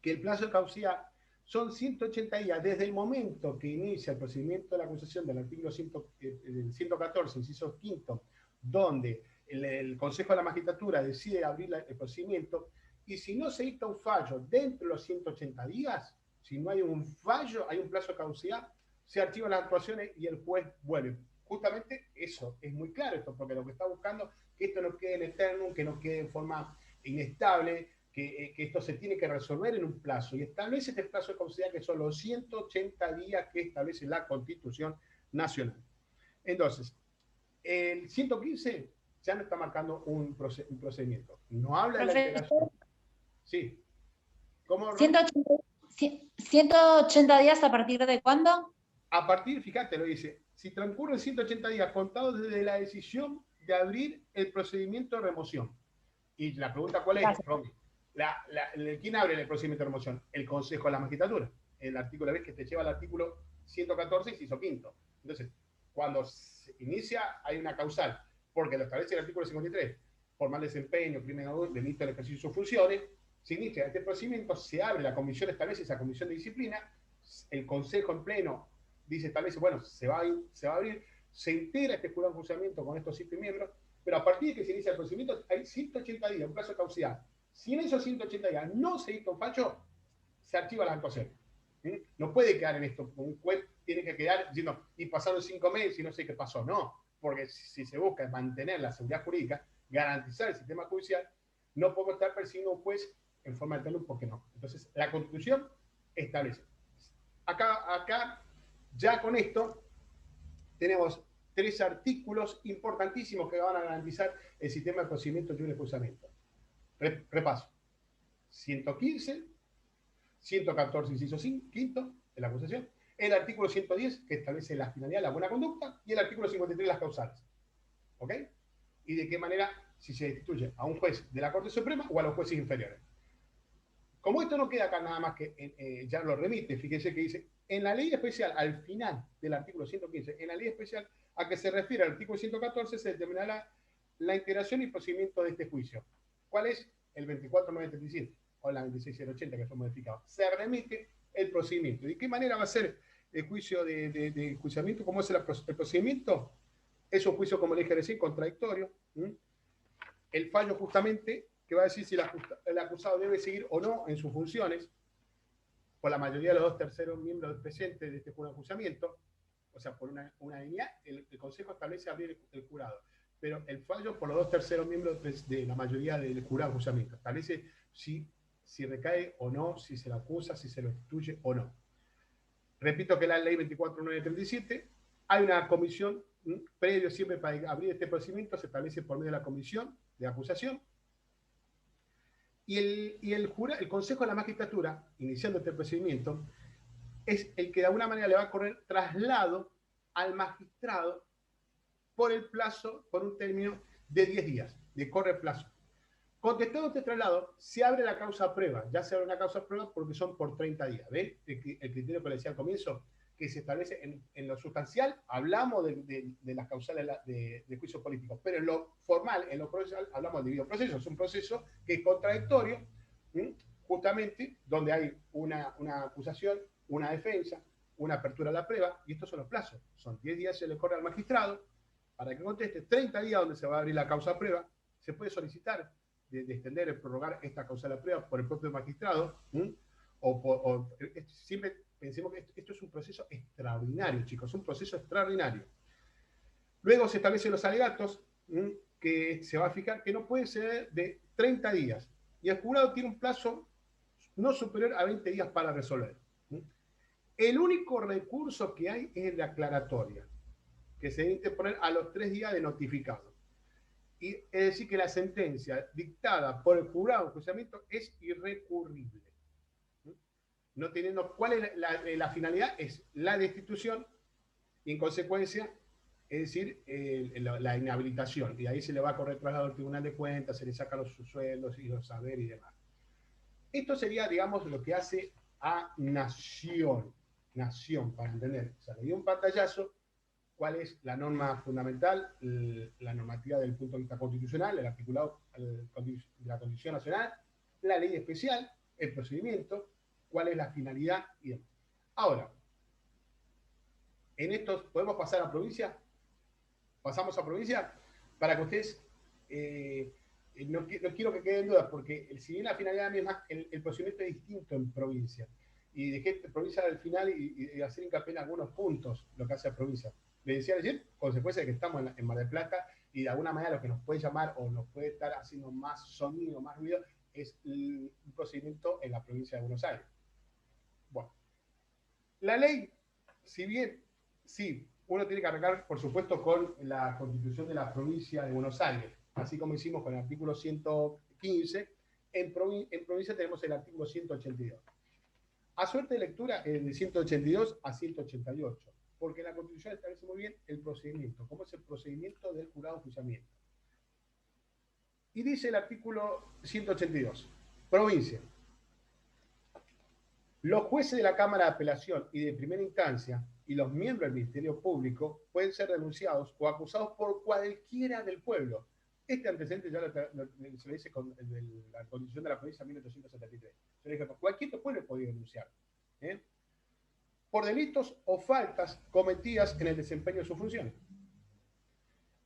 Que el plazo de caducidad son 180 días desde el momento que inicia el procedimiento de la acusación del artículo 114, inciso quinto, donde el Consejo de la Magistratura decide abrir el procedimiento, y si no se dicta un fallo dentro de los 180 días, si no hay un fallo, hay un plazo de caducidad, se archivan las actuaciones y el juez vuelve. Justamente eso, es muy claro esto, porque lo que está buscando, que esto no quede en eterno, que no quede en forma inestable, que esto se tiene que resolver en un plazo, y establece este plazo de caducidad que son los 180 días que establece la Constitución Nacional. Entonces, el 115 ya no está marcando un procedimiento. No habla de la alteración. Sí. ¿Cómo, Ron? 180 días a partir de cuándo? A partir, fíjate, lo dice, si transcurren 180 días contados desde la decisión de abrir el procedimiento de remoción. Y la pregunta, ¿cuál es, Romy? ¿Quién abre el procedimiento de remoción? El Consejo de la Magistratura. El artículo, ves que te lleva al artículo 114 y se hizo quinto. Entonces, cuando se inicia, hay una causal, porque lo establece el artículo 53, por mal desempeño, crimen o delito del ejercicio de sus funciones, se inicia este procedimiento, se abre, la comisión establece esa comisión de disciplina, el Consejo en pleno dice, establece, bueno, se va a abrir, se integra este jurado de enjuiciamiento con estos 7 miembros, pero a partir de que se inicia el procedimiento hay 180 días, un plazo de caducidad. Si en esos 180 días no se dicta un fallo, se archiva la actuación. No puede quedar en esto, un juez tiene que quedar diciendo, y pasaron 5 meses y no sé qué pasó. No, porque si se busca mantener la seguridad jurídica, garantizar el sistema judicial, no podemos estar persiguiendo a un juez en forma de talón, porque no. Entonces, la Constitución establece. Acá, ya con esto, tenemos 3 artículos importantísimos que van a garantizar el sistema de procedimiento de libre juzgamiento. Repaso. 115, 114, inciso 5, de la acusación, el artículo 110, que establece la finalidad, la buena conducta, y el artículo 53, las causales. ¿Ok? Y de qué manera, si se destituye a un juez de la Corte Suprema o a los jueces inferiores. Como esto no queda acá nada más que, ya lo remite, fíjense que dice, en la ley especial, al final del artículo 115, en la ley especial a que se refiere al artículo 114, se determinará la integración y procedimiento de este juicio. ¿Cuál es? El 24937 o la 26080 que fue modificado. Se remite el procedimiento. ¿De qué manera va a ser el juicio de enjuiciamiento? ¿Cómo es el procedimiento? Es un juicio, como le dije recién, contradictorio. El fallo justamente que va a decir si el acusado debe seguir o no en sus funciones, por la mayoría de los 2/3 miembros presentes de este jurado de enjuiciamiento, o sea, por unanimidad, el Consejo establece abrir el jurado. Pero el fallo por los 2/3 miembros de la mayoría del jurado de enjuiciamiento establece si recae o no, si se lo acusa, si se lo destituye o no. Repito que la ley 24937, hay una comisión previo siempre para abrir este procedimiento, se establece por medio de la comisión de acusación, y el Consejo de la Magistratura, iniciando este procedimiento, es el que de alguna manera le va a correr traslado al magistrado por el plazo, por un término de 10 días, de corre el plazo. Contestado este traslado, se abre la causa a prueba. Ya se abre una causa a prueba porque son por 30 días. ¿Ven? El criterio que le decía al comienzo, que se establece en lo sustancial, hablamos de las causales de juicio político, pero en lo formal, en lo procesal, hablamos de debido proceso. Es un proceso que es contradictorio, justamente donde hay una acusación, una defensa, una apertura a la prueba, y estos son los plazos. Son 10 días, se le corre al magistrado para que conteste, 30 días donde se va a abrir la causa a prueba, se puede solicitar de extender, prorrogar esta causa de la prueba por el propio magistrado, siempre pensemos que esto es un proceso extraordinario, chicos, un proceso extraordinario. Luego se establecen los alegatos, que se va a fijar que no puede ser de 30 días, y el jurado tiene un plazo no superior a 20 días para resolver. El único recurso que hay es la aclaratoria, que se debe interponer a los 3 días de notificado. Y es decir, que la sentencia dictada por el jurado de enjuiciamiento es irrecurrible. No teniendo, ¿cuál es la finalidad? Es la destitución y en consecuencia, es decir, la inhabilitación. Y ahí se le va a correr traslado al Tribunal de Cuentas, se le sacan los sueldos y los saberes y demás. Esto sería, digamos, lo que hace a Nación, para entender. O sea, le dio un pantallazo. ¿Cuál es la norma fundamental? La normativa del punto de vista constitucional, el articulado de la Constitución Nacional, la ley especial, el procedimiento, cuál es la finalidad y demás. Ahora, en estos, ¿podemos pasar a provincia? Pasamos a provincia para que ustedes, no quiero que queden dudas, porque si bien la finalidad misma, el procedimiento es distinto en provincia. Y dejé provincia al final y hacer hincapié en algunos puntos, lo que hace a provincia. Le decía ayer, consecuencia de que estamos en Mar del Plata y de alguna manera lo que nos puede llamar o nos puede estar haciendo más sonido, más ruido, es un procedimiento en la provincia de Buenos Aires. Bueno, la ley, si bien, sí, uno tiene que arrancar, por supuesto, con la Constitución de la provincia de Buenos Aires, así como hicimos con el artículo 115, en provincia tenemos el artículo 182. A suerte de lectura, de 182 a 188, porque la Constitución establece muy bien el procedimiento, cómo es el procedimiento del jurado de enjuiciamiento. Y dice el artículo 182, provincia. Los jueces de la Cámara de Apelación y de Primera Instancia y los miembros del Ministerio Público pueden ser denunciados o acusados por cualquiera del pueblo. Este antecedente ya se lo dice con la Constitución de la provincia de 1873. Se le dijo, cualquier pueblo podía denunciar. Por delitos o faltas cometidas en el desempeño de sus funciones.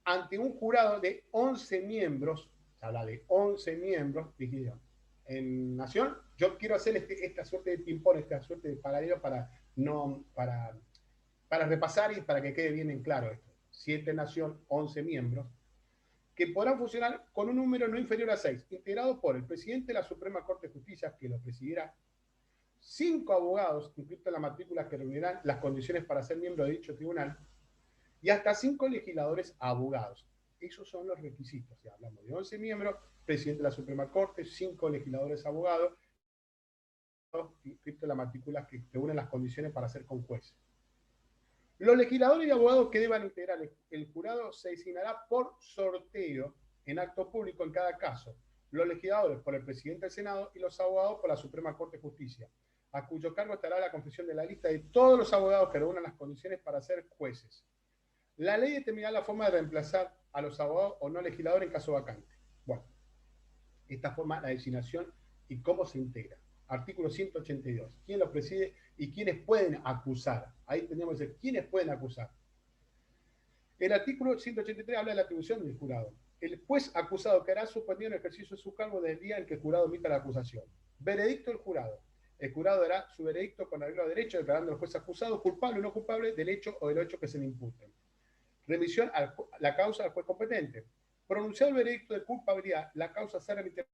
Ante un jurado de 11 miembros, se habla de 11 miembros, dijeron, en Nación, yo quiero hacer esta suerte de ping-pong, esta suerte de paralelo para repasar y para que quede bien en claro esto. 7 Nación, 11 miembros, que podrán funcionar con un número no inferior a 6, integrado por el presidente de la Suprema Corte de Justicia, que lo presidirá, 5 abogados inscritos en la matrícula que reunirán las condiciones para ser miembro de dicho tribunal, y hasta 5 legisladores abogados. Esos son los requisitos. Ya hablamos de 11 miembros, presidente de la Suprema Corte, 5 legisladores abogados, inscritos en la matrícula que reúnen las condiciones para ser con jueces. Los legisladores y abogados que deban integrar el jurado se designará por sorteo en acto público en cada caso. Los legisladores por el presidente del Senado y los abogados por la Suprema Corte de Justicia, a cuyo cargo estará la confección de la lista de todos los abogados que reúnan las condiciones para ser jueces. La ley determinará la forma de reemplazar a los abogados o no legisladores en caso vacante. Bueno, esta forma, la designación y cómo se integra. Artículo 182. ¿Quién lo preside y quiénes pueden acusar? Ahí tenemos que decir, ¿quiénes pueden acusar? El artículo 183 habla de la atribución del jurado. El juez acusado quedará suspendido en el ejercicio de su cargo desde el día en que el jurado emita la acusación. Veredicto del jurado. El jurado dará su veredicto con arreglo a derecho, declarando al juez acusado culpable o no culpable del hecho o de los hechos que se le imputen. Remisión a la causa al juez competente. Pronunciado el veredicto de culpabilidad, la causa se remite.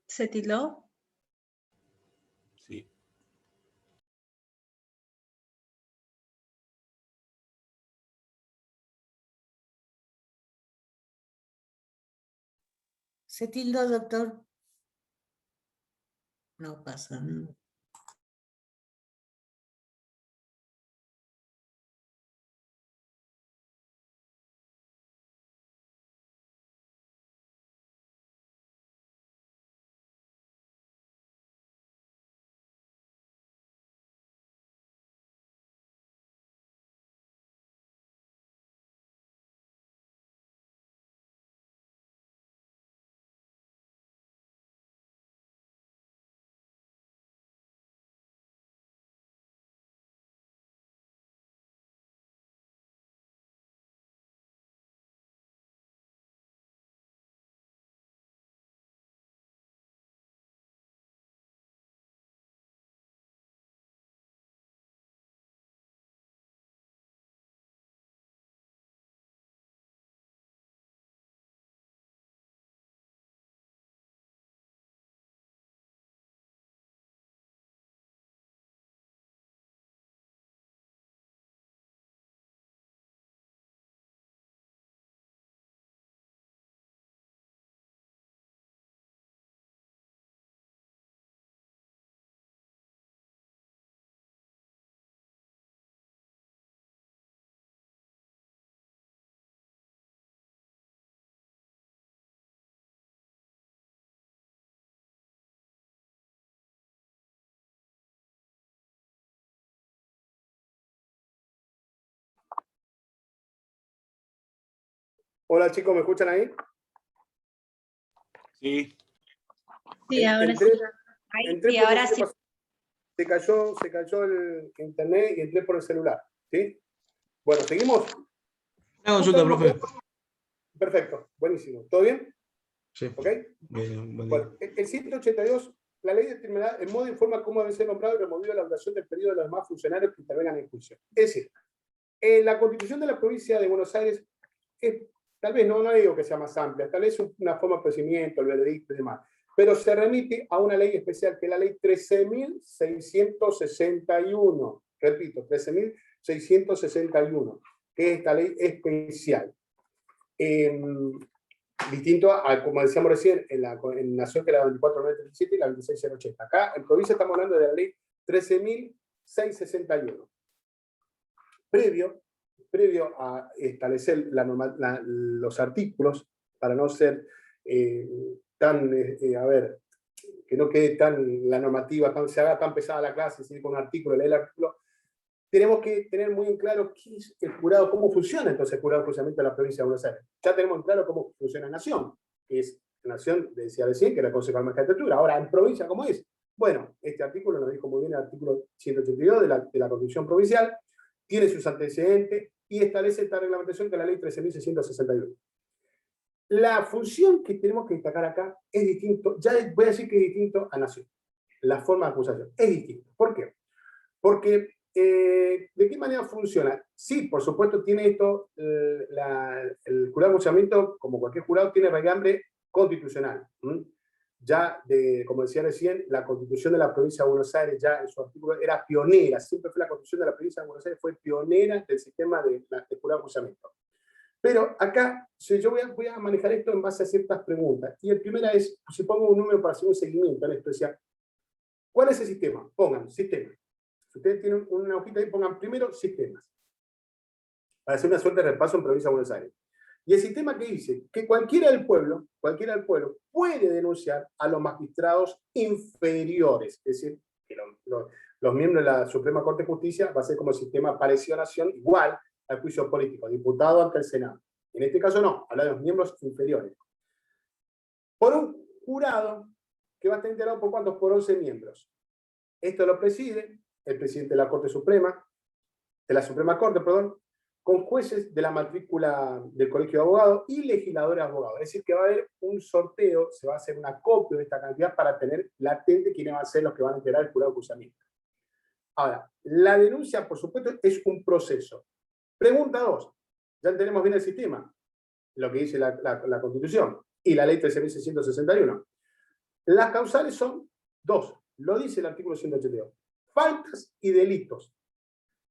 ¿Se tildó? Sí. ¿Se tildó, doctor? No pasa nada. Hola chicos, ¿me escuchan ahí? Sí. Sí, ahora sí. Ahí sí, ahora sí. Se cayó el internet y entré por el celular. ¿Sí? Bueno, ¿seguimos? Una consulta, profe. Perfecto, buenísimo. ¿Todo bien? Sí. ¿Ok? Buen día. Bueno, el 182, la ley determinará el modo y forma cómo debe ser nombrado y removido la duración del periodo de los demás funcionarios que intervengan en juicio. Es decir, la Constitución de la provincia de Buenos Aires es, tal vez no digo que sea más amplia, tal vez una forma de procedimiento, el veredicto y demás, pero se remite a una ley especial que es la ley 13.661. Repito, 13.661, que es esta ley especial. Distinto a, como decíamos recién, en Nación, que era la 24.937 y la 26.080. Acá, en provincia, estamos hablando de la ley 13.661. Previo a establecer los artículos, para no ser tan, que no quede tan la normativa, se haga tan pesada la clase, seguir con un artículo, leer el artículo, tenemos que tener muy en claro qué es el jurado, cómo funciona entonces el jurado de enjuiciamiento de la provincia de Buenos Aires. Ya tenemos en claro cómo funciona Nación, que es Nación, decía recién, que era el Consejo de Magistratura. Ahora, en provincia, ¿cómo es? Bueno, este artículo nos dijo muy bien el artículo 182 de la Constitución Provincial, tiene sus antecedentes y establece esta reglamentación que es la ley 13.661. La función que tenemos que destacar acá es distinto, ya voy a decir que es distinto a Nación. La forma de acusación es distinta. ¿Por qué? Porque, ¿de qué manera funciona? Sí, por supuesto, tiene esto, el jurado de enjuiciamiento, como cualquier jurado, tiene raigambre constitucional. Ya, como decía recién, la Constitución de la provincia de Buenos Aires, ya en su artículo, era pionera, siempre fue la Constitución de la provincia de Buenos Aires, fue pionera del sistema de jurado de enjuiciamiento. Pero acá, yo voy a manejar esto en base a ciertas preguntas. Y la primera es, si pongo un número para hacer un seguimiento en esto, decía, ¿cuál es el sistema? Pongan, sistema. Si ustedes tienen una hojita ahí, pongan primero sistemas. Para hacer una suerte de repaso en provincia de Buenos Aires. Y el sistema que dice que cualquiera del pueblo puede denunciar a los magistrados inferiores. Es decir, que los miembros de la Suprema Corte de Justicia va a ser como el sistema parecido a Nación, igual al juicio político, diputado ante el Senado. En este caso no, habla de los miembros inferiores. Por un jurado que va a estar integrado por ¿cuántos? Por 11 miembros. Esto lo preside el presidente de la Corte Suprema, de la Suprema Corte, perdón, con jueces de la matrícula del Colegio de Abogados y legisladores de abogados. Es decir, que va a haber un sorteo, se va a hacer un acopio de esta cantidad para tener latente quiénes van a ser los que van a integrar el jurado de enjuiciamiento. Ahora, la denuncia, por supuesto, es un proceso. Pregunta 2. Ya tenemos bien el sistema, lo que dice la Constitución y la ley 13.661. Las causales son 2. Lo dice el artículo 182. Faltas y delitos.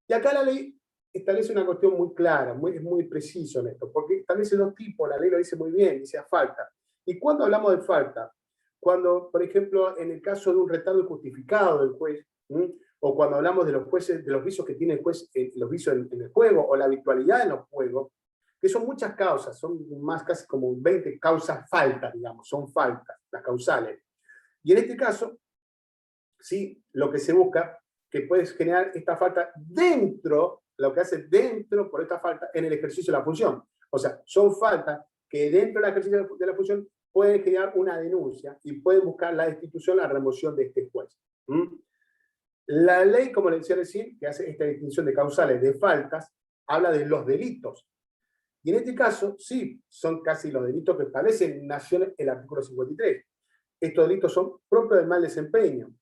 Y acá la ley establece una cuestión muy clara, es muy preciso en esto, porque establece 2 tipos, la ley lo dice muy bien, dice falta. ¿Y cuándo hablamos de falta? Cuando, por ejemplo, en el caso de un retardo injustificado del juez, o cuando hablamos de los jueces, de los vicios que tiene el juez, los vicios en el juego, o la habitualidad en los juegos, que son muchas causas, son más casi como 20 causas faltas, digamos, son faltas, las causales. Y en este caso, sí, lo que se busca, que puedes generar esta falta dentro, lo que hace dentro por esta falta en el ejercicio de la función. O sea, son faltas que dentro del ejercicio de la función pueden generar una denuncia y pueden buscar la destitución, la remoción de este juez. La ley, como le decía recién, que hace esta distinción de causales de faltas, habla de los delitos. Y en este caso, sí, son casi los delitos que establece en Nación el artículo 53. Estos delitos son propios del mal desempeño.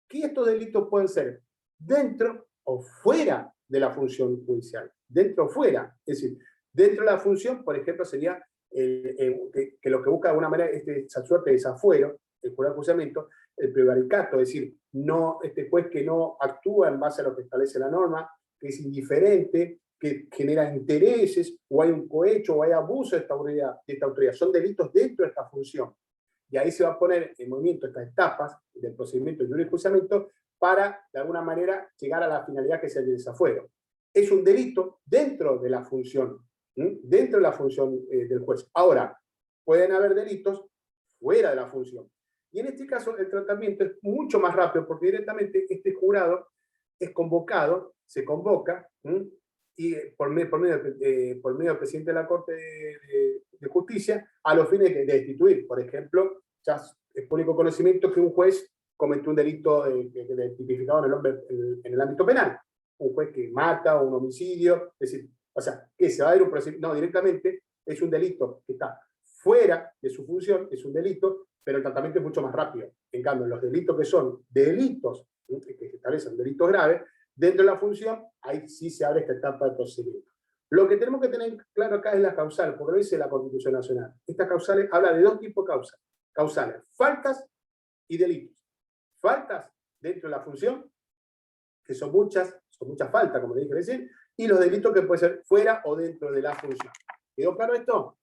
¿Qué estos delitos pueden ser? Dentro o fuera de la función judicial. Dentro o fuera. Es decir, dentro de la función, por ejemplo, sería que lo que busca de alguna manera esa suerte de desafuero, el jurado de enjuiciamiento, el prevaricato, es decir, no, este juez que no actúa en base a lo que establece la norma, que es indiferente, que genera intereses, o hay un cohecho, o hay abuso de esta autoridad. Son delitos dentro de esta función. Y ahí se va a poner en movimiento estas etapas del procedimiento de enjuiciamiento para, de alguna manera, llegar a la finalidad que es el desafuero. Es un delito dentro de la función, dentro de la función del juez. Ahora, pueden haber delitos fuera de la función. Y en este caso, el tratamiento es mucho más rápido, porque directamente este jurado es convocado, se convoca, y por medio del presidente de la Corte de Justicia, a los fines de destituir. Por ejemplo, ya es público conocimiento que un juez cometió un delito tipificado en el ámbito penal. Un juez que mata, un homicidio, es decir, o sea, que se va a ir un procedimiento, no, directamente es un delito que está fuera de su función es un delito, pero el tratamiento es mucho más rápido. En cambio, los delitos que son delitos, que establecen delitos graves, dentro de la función, ahí sí se abre esta etapa de procedimiento. Lo que tenemos que tener claro acá es la causal, porque lo dice la Constitución Nacional. Esta causal habla de dos tipos de causas. Causales, faltas y delitos. Faltas dentro de la función, que son muchas faltas, como le dije recién, y los delitos que pueden ser fuera o dentro de la función. ¿Quedó claro esto?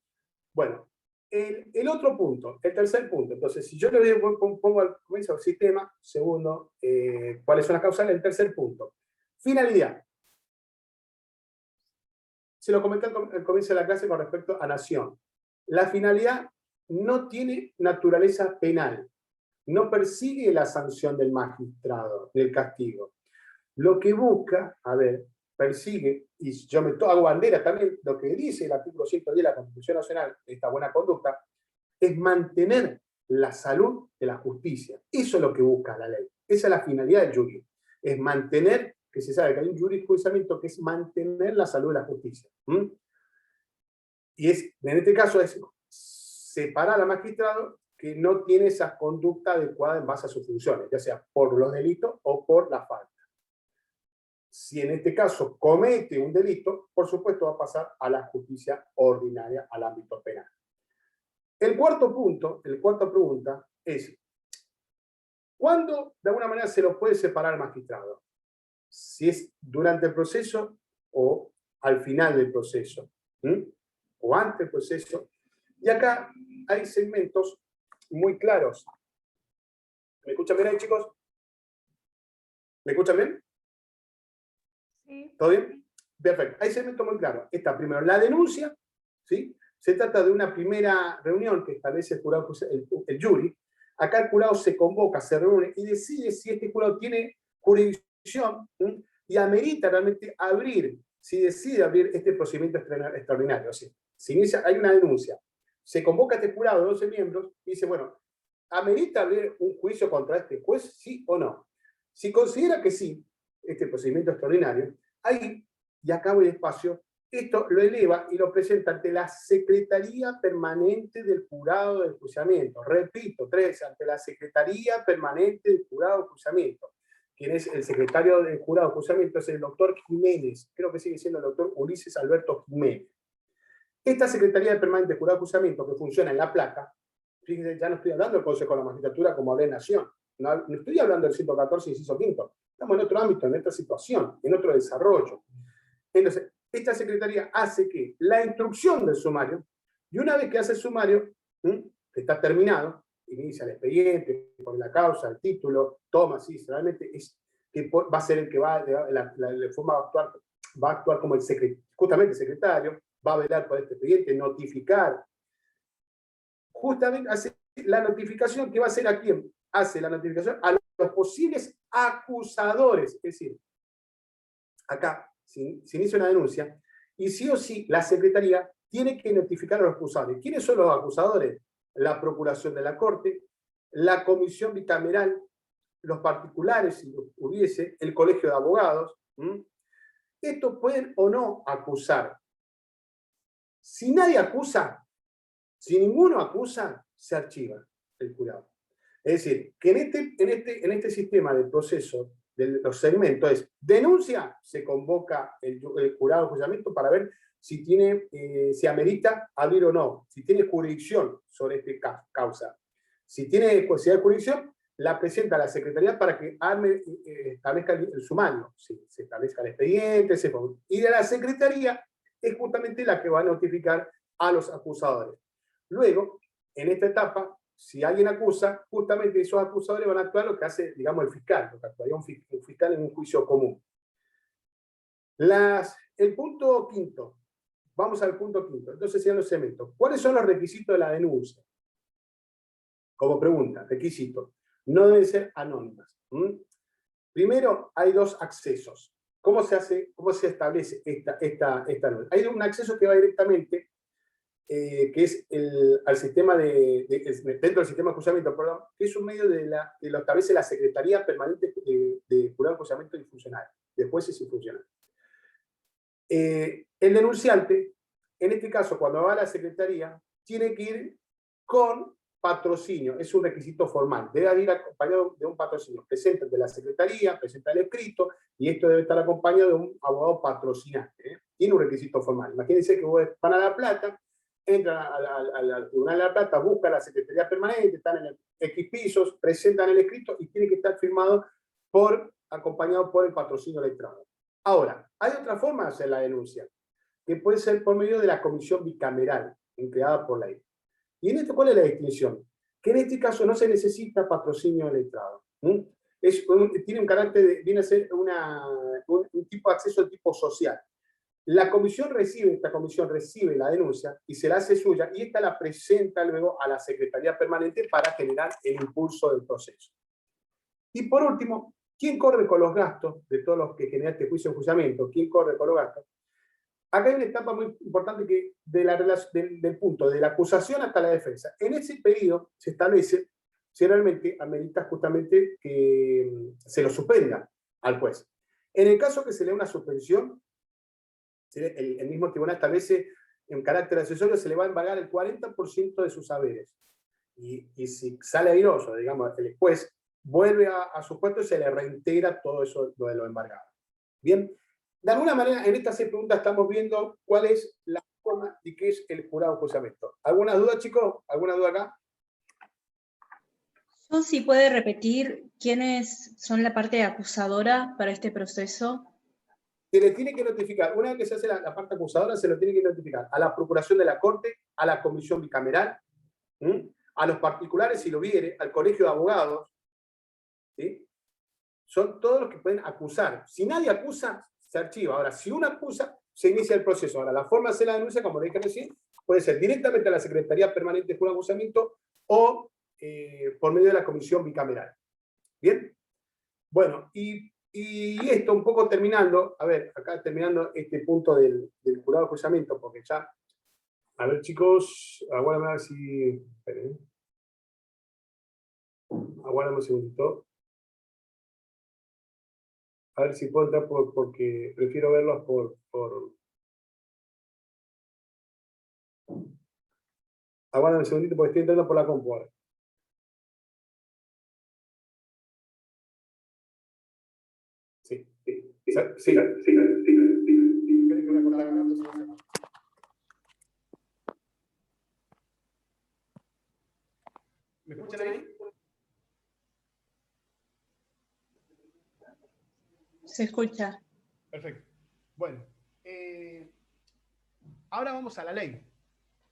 Bueno, el otro punto, el tercer punto. Entonces, si yo le pongo al comienzo el sistema, segundo, cuáles son las causales, el tercer punto. Finalidad. Se lo comenté al comienzo de la clase con respecto a nación. La finalidad no tiene naturaleza penal, no persigue la sanción del magistrado, del castigo. Lo que busca, persigue, y yo hago bandera también, lo que dice el artículo 110 de la Constitución Nacional, esta buena conducta, es mantener la salud de la justicia. Eso es lo que busca la ley. Esa es la finalidad del jury. Es mantener, que se sabe que hay un jurisjudiciamiento que es mantener la salud de la justicia. Y en este caso es separar al magistrado que no tiene esa conducta adecuada en base a sus funciones, ya sea por los delitos o por la falta. Si en este caso comete un delito, por supuesto va a pasar a la justicia ordinaria, al ámbito penal. El cuarto punto, la cuarta pregunta es, ¿cuándo de alguna manera se lo puede separar al magistrado? Si es durante el proceso o al final del proceso, o antes del proceso. Y acá hay segmentos muy claros. ¿Me escuchan bien ahí, chicos? ¿Me escuchan bien? Sí. ¿Todo bien? Perfecto. Hay segmentos muy claros. Está primero la denuncia, ¿sí? Se trata de una primera reunión que establece el jurado, el jury. Acá el jurado se convoca, se reúne y decide si este jurado tiene jurisdicción y amerita realmente abrir, si decide abrir este procedimiento extraordinario. ¿Sí? Si inicia, hay una denuncia, se convoca a este jurado de 12 miembros y dice, bueno, ¿amerita abrir un juicio contra este juez, sí o no? Si considera que sí, este procedimiento extraordinario, ahí, y acá voy despacio, esto lo eleva y lo presenta ante la Secretaría Permanente del Jurado de Enjuiciamiento. Repito, 3, ante la Secretaría Permanente del Jurado de Enjuiciamiento. Quien es el secretario del Jurado de Enjuiciamiento es el doctor Jiménez, creo que sigue siendo el doctor Ulises Alberto Jiménez. Esta Secretaría Permanente del Jurado de Enjuiciamiento, que funciona en La Plata, fíjense, ya no estoy hablando del Consejo de la Magistratura como hablé en Nación, no estoy hablando del 114 inciso 5, estamos en otro ámbito, en otra situación, en otro desarrollo. Entonces, esta secretaría hace que la instrucción del sumario, y una vez que hace el sumario, que está terminado, inicia el expediente, pone la causa, el título, toma, sí, realmente es que va a ser el que va, la forma va a actuar como justamente el secretario, va a velar por este expediente, notificar. Justamente hace la notificación que va a hacer a quién, hace la notificación a los posibles acusadores, es decir, acá se inicia una denuncia, y sí o sí la Secretaría tiene que notificar a los acusadores. ¿Quiénes son los acusadores? La Procuración de la Corte, la Comisión Bicameral, los particulares, si hubiese, el Colegio de Abogados. Estos pueden o no acusar. Si nadie acusa, si ninguno acusa, se archiva el jurado. Es decir, que en este sistema de proceso de los segmentos es denuncia, se convoca el jurado de enjuiciamiento para ver si si amerita abrir o no, si tiene jurisdicción sobre esta causa. Si tiene posibilidad de jurisdicción, la presenta a la Secretaría para que establezca el sumario, se establezca el expediente, y de la Secretaría es justamente la que va a notificar a los acusadores. Luego, en esta etapa, si alguien acusa, justamente esos acusadores van a actuar lo que hace, digamos, el fiscal, lo que actuaría un fiscal en un juicio común. El punto quinto, vamos al punto quinto, entonces serían los segmentos. ¿Cuáles son los requisitos de la denuncia? Como pregunta, requisito. No deben ser anónimas. Primero, hay dos accesos. ¿Cómo se establece esta norma? Hay un acceso que va directamente que es al sistema dentro del sistema de enjuiciamiento, perdón, que es un medio que lo establece la Secretaría Permanente de Jurado de Enjuiciamiento y Funcionarios, de jueces y funcionarios. El denunciante, en este caso, cuando va a la Secretaría, tiene que ir con patrocinio, es un requisito formal, debe ir acompañado de un patrocinio, presenta el de la secretaría, presenta el escrito, y esto debe estar acompañado de un abogado patrocinante, ¿eh? Tiene un requisito formal. Imagínense que vos van a La Plata, entran al Tribunal de La Plata, buscan la Secretaría Permanente, están en el X pisos, presentan el escrito y tiene que estar firmado acompañado por el patrocinio letrado. Ahora, hay otra forma de hacer la denuncia, que puede ser por medio de la comisión bicameral, creada por ley. Y en esto, ¿cuál es la distinción? Que en este caso no se necesita patrocinio letrado. Tiene un carácter, viene a ser un tipo de acceso de tipo social. Esta comisión recibe la denuncia y se la hace suya, y esta la presenta luego a la Secretaría Permanente para generar el impulso del proceso. Y por último, ¿quién corre con los gastos de todos los que genera este juicio en juzgamiento? ¿Quién corre con los gastos? Acá hay una etapa muy importante que del punto de la acusación hasta la defensa. En ese periodo se establece si realmente amerita justamente que se lo suspenda al juez. En el caso que se le dé una suspensión, el mismo tribunal establece en carácter accesorio se le va a embargar el 40% de sus haberes. Y si sale airoso, digamos, el juez vuelve a su puesto y se le reintegra todo eso lo de lo embargado. Bien. De alguna manera, en estas 6 preguntas estamos viendo cuál es la forma y qué es el jurado de juzgamiento. ¿Alguna duda, chicos? ¿Alguna duda acá? ¿Yo sí puede repetir quiénes son la parte acusadora para este proceso? Se le tiene que notificar, una vez que se hace la parte acusadora, se lo tiene que notificar a la Procuración de la Corte, a la Comisión Bicameral, a los particulares, si lo viere, al Colegio de Abogados, ¿sí? Son todos los que pueden acusar. Si nadie acusa, se archiva. Ahora, si uno acusa, se inicia el proceso. Ahora, la forma de hacer la denuncia, como le dije recién, puede ser directamente a la Secretaría Permanente de Jurado de Acusamiento o por medio de la Comisión Bicameral. ¿Bien? Bueno, y esto un poco terminando, a ver, acá terminando este punto del jurado de juzgamiento, porque ya, a ver chicos, aguárdame a ver si, esperen, aguárdame un segundito. A ver si puedo entrar porque prefiero verlos por... Aguárdame un segundito porque estoy entrando por la compu ahora. Sí. ¿Me escuchan ahí? Se escucha. Perfecto. Bueno, ahora vamos a la ley.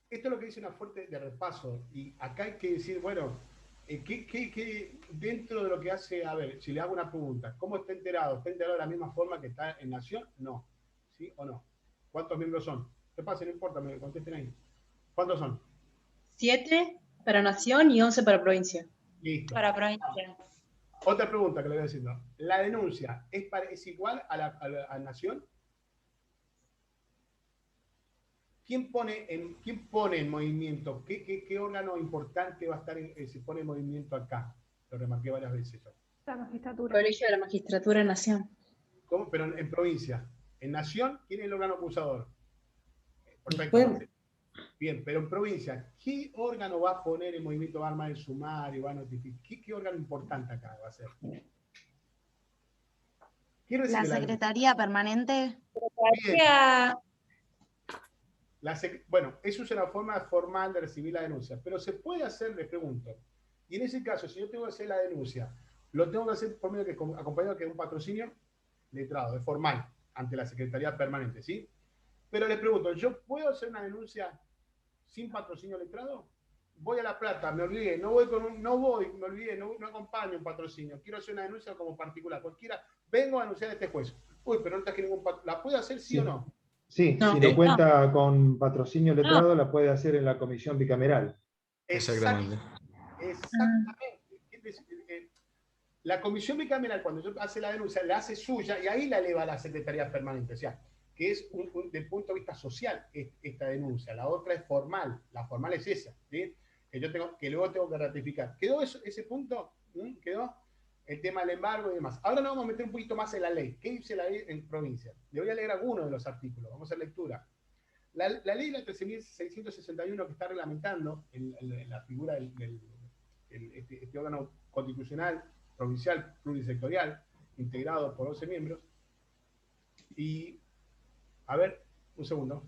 Esto es lo que dice una fuente de repaso. Y acá hay que decir, bueno, ¿qué dentro de lo que hace, a ver, si le hago una pregunta, ¿cómo está enterado? ¿Está enterado de la misma forma que está en Nación? No. ¿Sí o no? ¿Cuántos miembros son? ¿Qué pasa? No importa, me contesten ahí. ¿Cuántos son? 7 para Nación y 11 para provincia. Listo. Para provincia. Otra pregunta que le voy diciendo. ¿La denuncia es igual a Nación? ¿Quién pone en movimiento? ¿Qué órgano importante va a estar se pone en movimiento acá? Lo remarqué varias veces yo. La magistratura. Colegio de la Magistratura de Nación. ¿Cómo? Pero en provincia. En Nación, ¿quién es el órgano acusador? Perfecto. Bueno. Bien, pero en provincia, ¿qué órgano va a poner en movimiento, va a armar el sumario, va a notificar? ¿Qué órgano importante acá va a ser? ¿Quién recibe La Secretaría Permanente. Bien. Bueno, eso es una forma formal de recibir la denuncia, pero se puede hacer, les pregunto, y en ese caso, si yo tengo que hacer la denuncia, lo tengo que hacer por medio acompañado de un patrocinio letrado, es formal, ante la Secretaría Permanente, ¿sí? Pero les pregunto, ¿yo puedo hacer una denuncia sin patrocinio letrado? Voy a La Plata, me olvidé, me olvidé, no acompaño un patrocinio, quiero hacer una denuncia como particular, cualquiera, vengo a denunciar a este juez. Uy, pero no traje ningún patrocinio, ¿la puedo hacer sí o no? Sí, No. si no cuenta con patrocinio letrado, la puede hacer en la comisión bicameral. Exactamente. Exactamente. La comisión bicameral, cuando yo hace la denuncia, la hace suya y ahí la eleva a la Secretaría Permanente. O sea, que es del punto de vista social esta denuncia. La otra es formal. La formal es esa, ¿sí? Que luego tengo que ratificar. ¿Quedó ese punto? ¿Quedó? El tema del embargo y demás. Ahora nos vamos a meter un poquito más en la ley. ¿Qué dice la ley en provincia? Le voy a leer algunos de los artículos. Vamos a hacer lectura. La ley de la 13.661 que está reglamentando en la figura este órgano constitucional, provincial, plurisectorial, integrado por 11 miembros. Y, a ver, un segundo.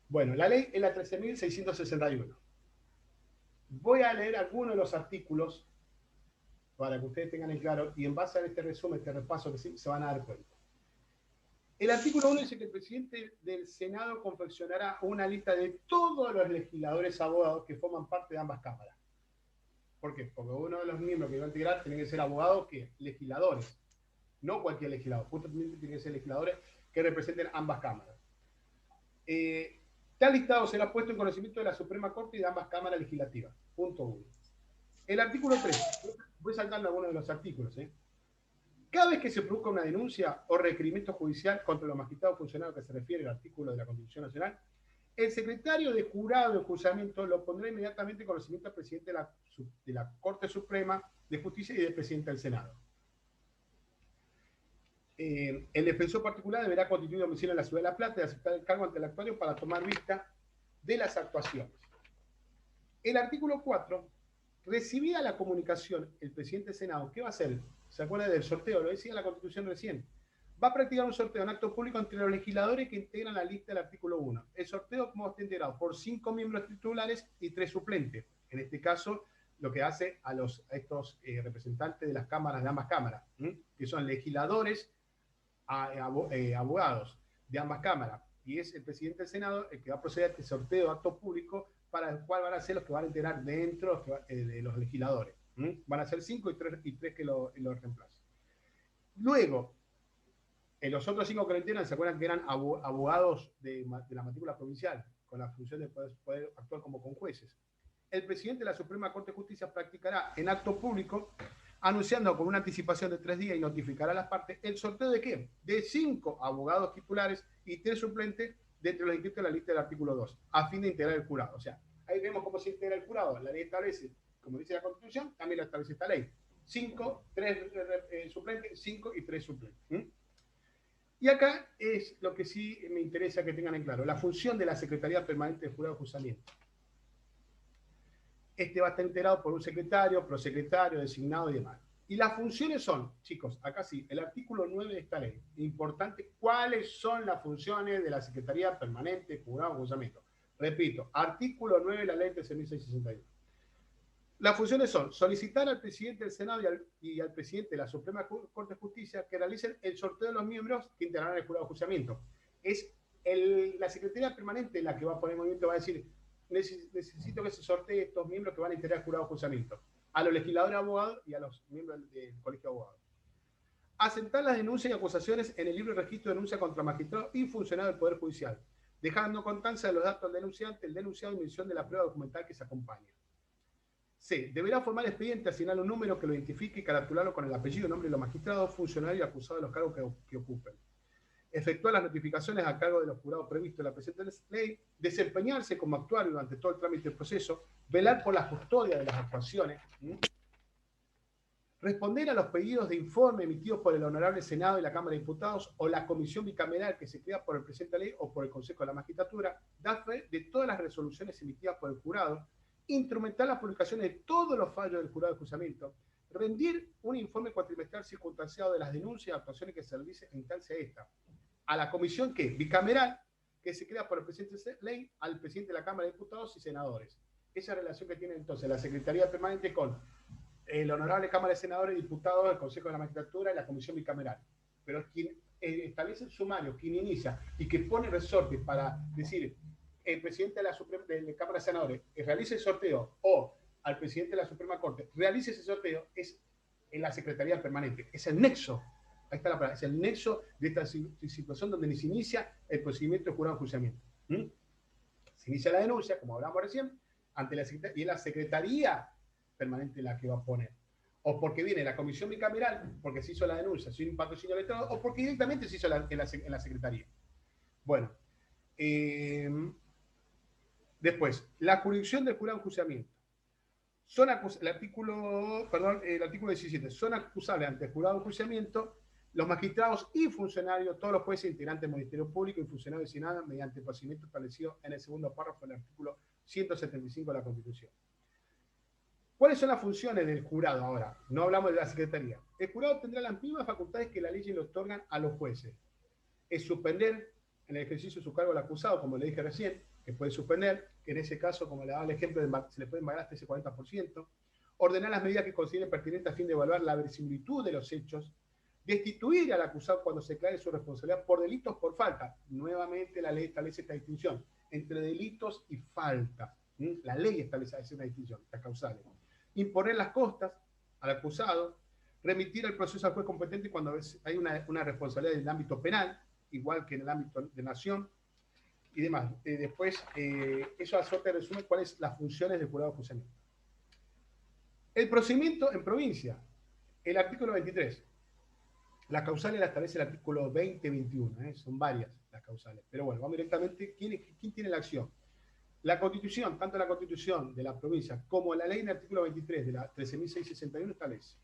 Bueno, la ley es la 13.661. Voy a leer algunos de los artículos para que ustedes tengan en claro, y en base a este resumen, este repaso, que sí, se van a dar cuenta. El artículo 1 dice que el presidente del Senado confeccionará una lista de todos los legisladores abogados que forman parte de ambas cámaras. ¿Por qué? Porque uno de los miembros que va a integrar tiene que ser abogados, que legisladores, no cualquier legislador, justamente tiene que ser legisladores que representen ambas cámaras. Tal listado será puesto en conocimiento de la Suprema Corte y de ambas cámaras legislativas. Punto 1. El artículo 3. Voy saltando algunos de los artículos. Cada vez que se produzca una denuncia o requerimiento judicial contra los magistrados funcionarios que se refiere al artículo de la Constitución Nacional, el secretario de jurado de juzgamiento lo pondrá inmediatamente en conocimiento al presidente de la Corte Suprema de Justicia y del presidente del Senado. El defensor particular deberá constituir domicilio en la ciudad de La Plata y aceptar el cargo ante el actuario para tomar vista de las actuaciones. El artículo 4, recibida la comunicación, el presidente del Senado, ¿qué va a hacer? ¿Se acuerda del sorteo? Lo decía la Constitución recién. Va a practicar un sorteo en acto público entre los legisladores que integran la lista del artículo 1. El sorteo, como está integrado por 5 miembros titulares y 3 suplentes. En este caso, lo que hace a estos representantes de las cámaras, de ambas cámaras, que son legisladores, abogados de ambas cámaras, y es el presidente del Senado el que va a proceder a este sorteo de acto público, para el cual van a ser los que van a integrar dentro de los legisladores. Van a ser 5 y 3 que lo reemplacen. Luego, los otros 5 que lo integran, ¿se acuerdan que eran abogados de la matrícula provincial, con la función de poder actuar como conjueces? El presidente de la Suprema Corte de Justicia practicará en acto público, anunciando con una anticipación de 3 días y notificará a las partes el sorteo de ¿qué? De 5 abogados titulares y 3 suplentes de entre los inscritos en la lista del artículo 2, a fin de integrar el jurado. O sea, ahí vemos cómo se integra el jurado. La ley establece, como dice la Constitución, también lo establece esta ley. 5, 3 suplentes, 5 y 3 suplentes. Y acá es lo que sí me interesa que tengan en claro, la función de la Secretaría Permanente de Jurado de Juzgamiento. Este va a estar integrado por un secretario, prosecretario, designado y demás. Y las funciones son, chicos, acá sí, el artículo 9 de esta ley. Importante, ¿cuáles son las funciones de la Secretaría Permanente de Jurado de Juzgamiento? Repito, artículo 9 de la ley 13.661. Las funciones son solicitar al presidente del Senado y al presidente de la Suprema Corte de Justicia que realicen el sorteo de los miembros que integrarán el jurado de juzgamiento. Es la Secretaría Permanente la que va a poner en movimiento, va a decir, necesito que se sortee estos miembros que van a integrar el jurado de juzgamiento, a los legisladores abogados y a los miembros del colegio de abogados. Asentar las denuncias y acusaciones en el libro de registro de denuncia contra magistrados y funcionarios del Poder Judicial, dejando constancia de los datos del denunciante, el denunciado y mención de la prueba documental que se acompaña. C. Deberá formar expediente, asignar un número que lo identifique y caracterizarlo con el apellido y nombre de los magistrados, funcionarios y acusados de los cargos que ocupen. Efectuar las notificaciones a cargo de los jurados previstos en la presente ley, desempeñarse como actuario durante todo el trámite del proceso, velar por la custodia de las actuaciones, responder a los pedidos de informe emitidos por el Honorable Senado y la Cámara de Diputados o la Comisión Bicameral que se crea por el presente ley o por el Consejo de la Magistratura, dar fe de todas las resoluciones emitidas por el jurado, instrumentar las publicaciones de todos los fallos del jurado de juzgamiento, rendir un informe cuatrimestral circunstanciado de las denuncias y actuaciones que se realicen en instancia esta, a la comisión bicameral que se crea por el presidente de ley, al presidente de la Cámara de Diputados y senadores. Esa relación que tiene entonces la Secretaría Permanente con el Honorable Cámara de Senadores y Diputados, el Consejo de la Magistratura y la Comisión Bicameral. Pero quien establece el sumario, quien inicia y que pone resortes para decir el presidente de la Cámara de Senadores realice el sorteo o al presidente de la Suprema Corte realice ese sorteo, es en la Secretaría Permanente. Es el nexo, ahí está la palabra, es el nexo de esta situación donde se inicia el procedimiento de jurado de juzgamiento. Se inicia la denuncia, como hablamos recién, ante la Secretaría, y es la Secretaría Permanente la que va a poner. O porque viene la comisión bicameral, porque se hizo la denuncia sin patrocinio del Estado, o porque directamente se hizo en la Secretaría. Bueno, después, la jurisdicción del jurado de enjuiciamiento. El artículo 17. Son acusables ante el jurado de enjuiciamiento los magistrados y funcionarios, todos los jueces integrantes del Ministerio Público y funcionarios designados mediante el procedimiento establecido en el segundo párrafo del artículo 175 de la Constitución. ¿Cuáles son las funciones del jurado ahora? No hablamos de la Secretaría. El jurado tendrá las mismas facultades que la ley le otorgan a los jueces. Es suspender en el ejercicio de su cargo al acusado, como le dije recién, que puede suspender, que en ese caso, como le daba el ejemplo, se le puede embargar hasta ese 40%, ordenar las medidas que considere pertinentes a fin de evaluar la verisimilitud de los hechos, destituir al acusado cuando se declare su responsabilidad por delitos por falta. Nuevamente la ley establece esta distinción entre delitos y falta. La ley establece una distinción, las causales. Imponer las costas al acusado, remitir el proceso al juez competente cuando hay una responsabilidad en el ámbito penal, igual que en el ámbito de nación, y demás. Después, eso a suerte resume cuáles son las funciones del jurado de enjuiciamiento. El procedimiento en provincia, el artículo 23. Las causales las establece el artículo 20-21, son varias las causales. Pero bueno, vamos directamente, ¿quién tiene la acción? La Constitución, tanto la Constitución de la provincia como la ley en el artículo 23 de la 13.661 establece.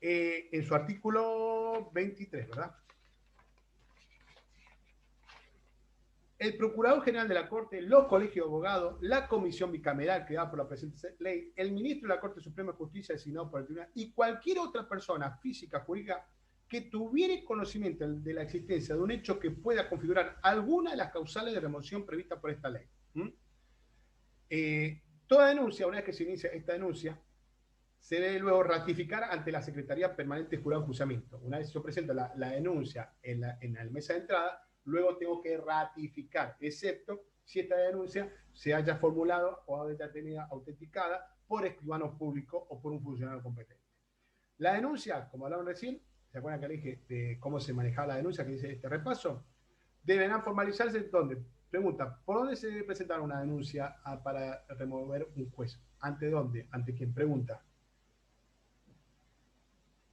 En su artículo 23, ¿verdad? El Procurador General de la Corte, los colegios de abogados, la comisión bicameral creada por la presente ley, el ministro de la Corte Suprema de Justicia designado por el tribunal y cualquier otra persona física, jurídica, que tuviera conocimiento de la existencia de un hecho que pueda configurar alguna de las causales de remoción previstas por esta ley. Toda denuncia, una vez que se inicia esta denuncia, se debe luego ratificar ante la Secretaría Permanente de Jurado de Enjuiciamiento. Una vez yo presento la denuncia en la mesa de entrada, luego tengo que ratificar, excepto si esta denuncia se haya formulado o haya tenido autenticada por escribano público o por un funcionario competente. La denuncia, como hablaron recién, ¿se acuerdan que le dije de cómo se manejaba la denuncia que dice este repaso? Deberán formalizarse ¿dónde? Pregunta, ¿por dónde se debe presentar una denuncia para remover un juez? ¿Ante dónde? ¿Ante quién? Pregunta.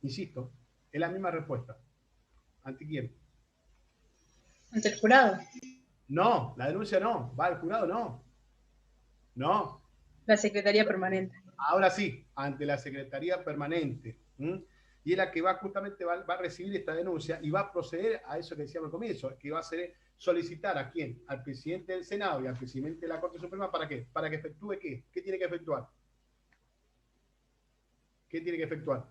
Insisto, es la misma respuesta. ¿Ante quién? Ante el jurado. No, la denuncia no. ¿Va al jurado? No. No. La Secretaría Permanente. Ahora sí, ante la Secretaría Permanente. Y es la que justamente va a recibir esta denuncia y va a proceder a eso que decíamos al comienzo, que va a ser solicitar a quién, al presidente del Senado y al presidente de la Corte Suprema, ¿para qué? Para que efectúe ¿qué? ¿Qué tiene que efectuar? ¿Qué tiene que efectuar?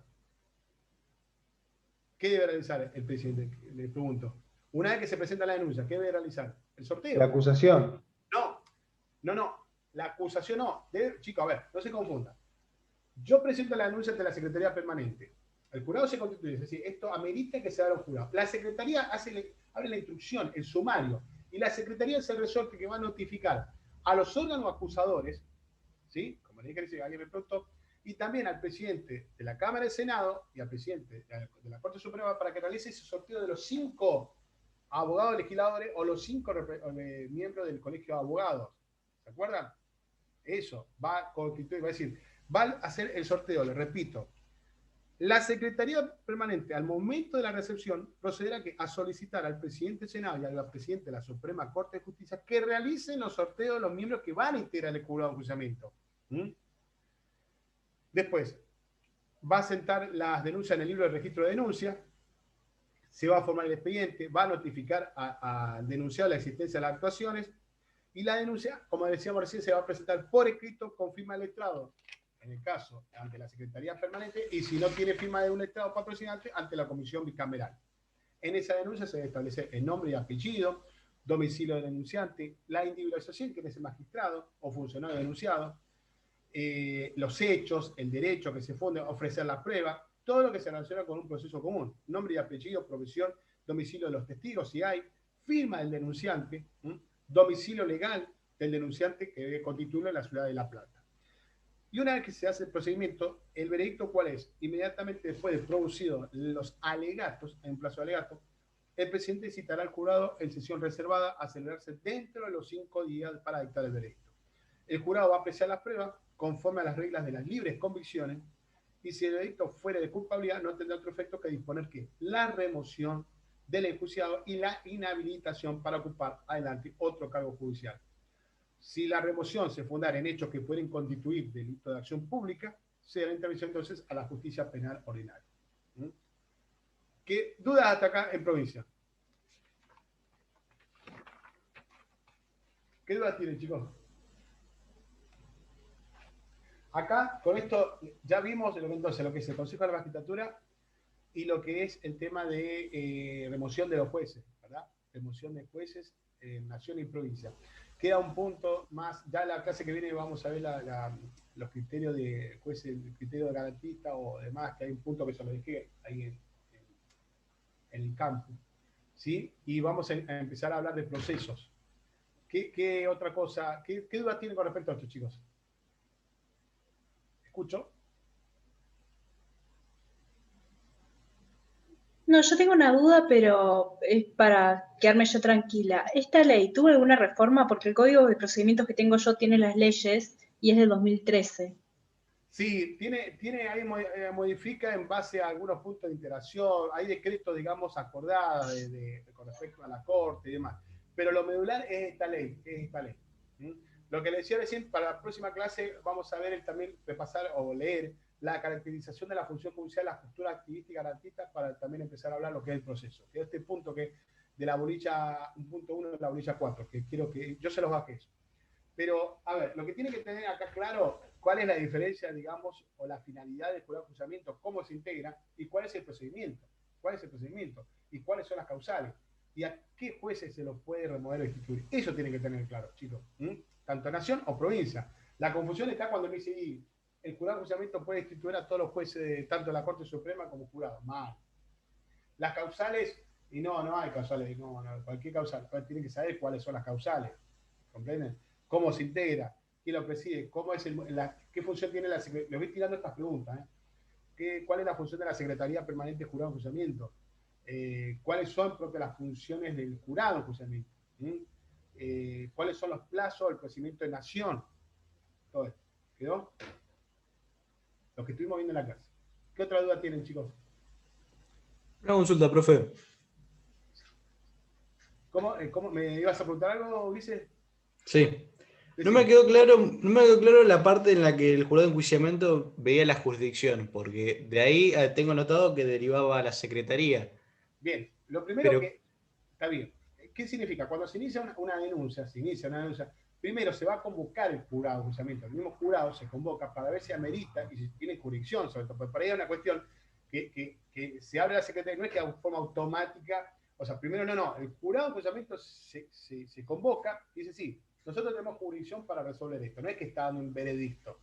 ¿Qué debe realizar el presidente? Le pregunto. Una vez que se presenta la denuncia, ¿qué debe realizar? ¿El sorteo? La acusación. No. La acusación no. Chicos, a ver, no se confunda. Yo presento la denuncia ante la Secretaría Permanente. El jurado se constituye, es decir, esto amerita que se haga un jurado. La Secretaría abre la instrucción, el sumario, y la Secretaría es el resorte que va a notificar a los órganos acusadores, ¿sí? Como le dije, alguien me preguntó, y también al presidente de la Cámara del Senado y al presidente de la Corte Suprema para que realice ese sorteo de los 5 abogados legisladores o los 5 miembros del Colegio de Abogados. ¿Se acuerdan? Eso va a constituir, va a decir, va a hacer el sorteo, le repito. La Secretaría Permanente, al momento de la recepción, procederá a solicitar al presidente del Senado y al presidente de la Suprema Corte de Justicia que realicen los sorteos de los miembros que van a integrar el jurado de enjuiciamiento. Después, va a sentar las denuncias en el libro de registro de denuncias, se va a formar el expediente, va a notificar al denunciado la existencia de las actuaciones y la denuncia, como decíamos recién, se va a presentar por escrito con firma del letrado, en el caso ante la Secretaría Permanente, y si no tiene firma de un letrado patrocinante, ante la Comisión Bicameral. En esa denuncia se debe establecer el nombre y apellido, domicilio del denunciante, la individualización, que es el magistrado o funcionario denunciado, los hechos, el derecho que se funde, ofrecer la prueba, todo lo que se relaciona con un proceso común, nombre y apellido, profesión, domicilio de los testigos, si hay, firma del denunciante, domicilio legal del denunciante que debe constituirlo en la ciudad de La Plata. Y una vez que se hace el procedimiento, ¿el veredicto cuál es? Inmediatamente después de producido los alegatos, en plazo de alegato, el presidente citará al jurado en sesión reservada a celebrarse dentro de los 5 días para dictar el veredicto. El jurado va a apreciar las pruebas conforme a las reglas de las libres convicciones y si el veredicto fuera de culpabilidad no tendrá otro efecto que disponer que la remoción del enjuiciado y la inhabilitación para ocupar adelante otro cargo judicial. Si la remoción se fundara en hechos que pueden constituir delito de acción pública, se dará intervención entonces a la justicia penal ordinaria. ¿Qué dudas hasta acá en provincia? ¿Qué dudas tienen, chicos? Acá, con esto, ya vimos entonces lo que es el Consejo de la Magistratura y lo que es el tema de remoción de los jueces, ¿verdad? Remoción de jueces en nación y provincia. Queda un punto más, ya la clase que viene vamos a ver los criterios de jueces, el criterio de garantista o demás, que hay un punto que se lo dejé ahí en el campo, ¿sí? Y vamos a empezar a hablar de procesos. ¿Qué otra cosa? ¿Qué dudas tienen con respecto a esto, chicos? ¿Escucho? No, yo tengo una duda, pero es para quedarme yo tranquila. ¿Esta ley tuvo alguna reforma? Porque el código de procedimientos que tengo yo tiene las leyes y es del 2013. Sí, ahí modifica en base a algunos puntos de interacción, hay decretos, digamos, acordados con respecto a la Corte y demás. Pero lo medular es esta ley, ¿Mm? Lo que le decía recién, para la próxima clase vamos a ver también repasar o leer la caracterización de la función judicial, la postura activista y garantista, para también empezar a hablar lo que es el proceso. Que este punto que de la bolilla, un punto 1 de la bolilla 4, que quiero que yo se los baje eso. Pero, a ver, lo que tiene que tener acá claro, cuál es la diferencia, digamos, o la finalidad del jurado de juzgamiento, cómo se integra y cuál es el procedimiento. ¿Cuál es el procedimiento? Y cuáles son las causales. Y a qué jueces se los puede remover o instituir. Eso tiene que tener claro, chicos. Tanto nación o provincia. La confusión está cuando me dice, el jurado de juzgamiento puede instituir a todos los jueces, tanto de la Corte Suprema como jurado. Mal. Las causales, y no hay causales, no, cualquier causal. Tienen que saber cuáles son las causales. ¿Comprenden? ¿Cómo se integra? ¿Quién lo preside? ¿Qué función tiene la Secretaría? Les voy tirando estas preguntas. ¿Cuál es la función de la Secretaría Permanente de Jurado de Juzgamiento? ¿Cuáles son propias las funciones del jurado de juzgamiento? ¿Cuáles son los plazos del procedimiento de nación? Todo esto. ¿Quedó? Lo que estuvimos viendo en la clase. ¿Qué otra duda tienen, chicos? Una consulta, profe. ¿Cómo me ibas a preguntar algo, Ulises? Sí. No me quedó claro la parte en la que el jurado de enjuiciamiento veía la jurisdicción, porque de ahí tengo notado que derivaba a la secretaría. Bien, lo primero que... Está bien. ¿Qué significa? Cuando se inicia una denuncia, primero se va a convocar el jurado de enjuiciamiento. El mismo jurado se convoca para ver si amerita y si tiene jurisdicción, sobre todo, porque para ahí hay una cuestión que se abre la secretaría, no es que de forma automática, o sea, primero no, el jurado de enjuiciamiento se convoca y dice, sí, nosotros tenemos jurisdicción para resolver esto, no es que está dando un veredicto,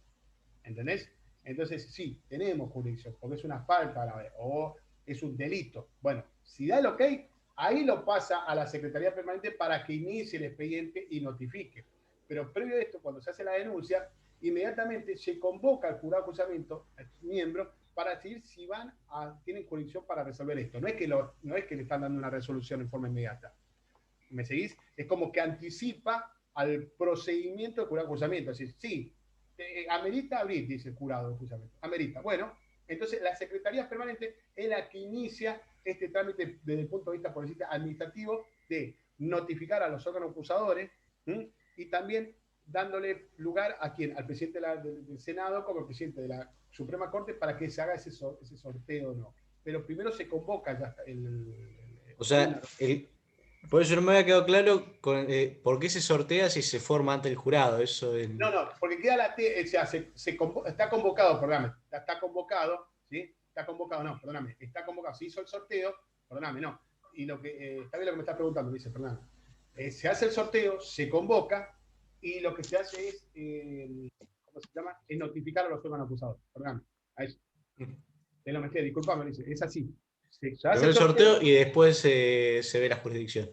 ¿entendés? Entonces, sí, tenemos jurisdicción, porque es una falta a la vez, o es un delito. Bueno, si da el ok, ahí lo pasa a la Secretaría Permanente para que inicie el expediente y notifique. Pero previo a esto, cuando se hace la denuncia, inmediatamente se convoca al jurado de juzgamiento, al miembro, para decidir si tienen jurisdicción para resolver esto. No es que le están dando una resolución en forma inmediata. ¿Me seguís? Es como que anticipa al procedimiento del jurado de juzgamiento. Es decir, sí, amerita abrir, dice el jurado de juzgamiento. Amerita. Bueno, entonces la Secretaría Permanente es la que inicia este trámite desde el punto de vista, por decirte, administrativo, de notificar a los órganos acusadores y también dándole lugar a quién, al presidente del Senado como el presidente de la Suprema Corte para que se haga ese sorteo o no. Pero primero se convoca ya O sea, por eso no me había quedado claro por qué se sortea si se forma ante el jurado. Eso No, porque queda está convocado, perdóname, está convocado, ¿sí? Está convocado, se hizo el sorteo, perdóname, no. Y está bien lo que me estás preguntando, dice Fernando. Se hace el sorteo, se convoca, y lo que se hace es, ¿cómo se llama? Es notificar a los órganos acusadores, perdóname, a eso. Te lo mezclé, disculpame, dice, es así. Se hace el sorteo y después se ve la jurisdicción.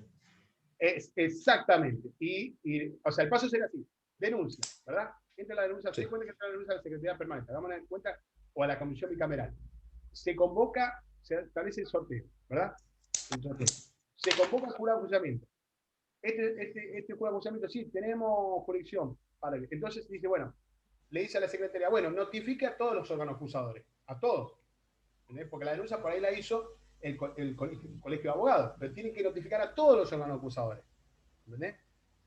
Exactamente. O sea, el paso sería así. Denuncia, ¿verdad? Entra la denuncia, Sí. se cuenta que entra la denuncia a la Secretaría Permanente, hagamos en cuenta, o a la Comisión Bicameral. Se convoca, se establece el sorteo, ¿verdad? El sorteo. Se convoca el jurado de enjuiciamiento. Este jurado de enjuiciamiento, sí, tenemos jurisdicción. Entonces dice, bueno, le dice a la secretaría, bueno, notifique a todos los órganos acusadores, a todos. ¿Entendés? Porque la denuncia por ahí la hizo el colegio de abogados, pero tienen que notificar a todos los órganos acusadores. ¿Entendés?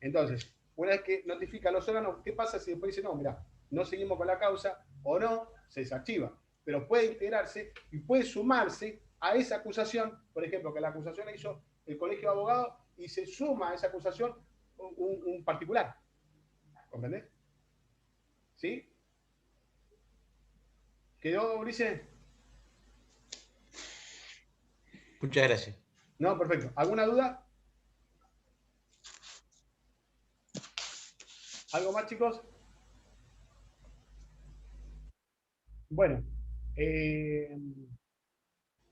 Entonces, una vez que notifica a los órganos, ¿qué pasa si después dice, no, mira, no seguimos con la causa o no? Se desarchiva. Pero puede integrarse y puede sumarse a esa acusación, por ejemplo, que la acusación la hizo el colegio de abogados y se suma a esa acusación un particular. ¿Comprendés? ¿Sí? ¿Quedó, Ulises? Muchas gracias. No, perfecto. ¿Alguna duda? ¿Algo más, chicos? Bueno,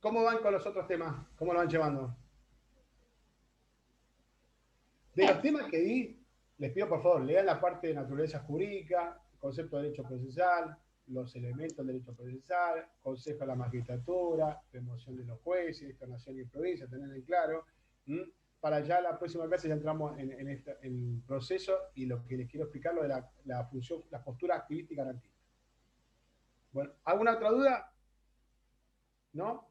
¿cómo van con los otros temas? ¿Cómo lo van llevando? De los temas que di, les pido por favor, lean la parte de naturaleza jurídica, concepto de derecho procesal, los elementos del derecho procesal, consejo a la magistratura, remoción de los jueces, externación y provincia, tener en claro. Para ya la próxima clase ya entramos en el proceso y lo que les quiero explicar, lo de la función, la postura activista y garantista. Bueno, ¿alguna otra duda? ¿No?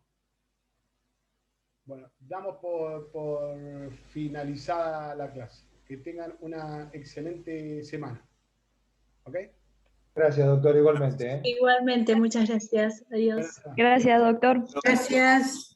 Bueno, damos por finalizada la clase. Que tengan una excelente semana. ¿Ok? Gracias, doctor, igualmente. Igualmente, muchas gracias. Adiós. Buenas tardes. Gracias, doctor. Gracias.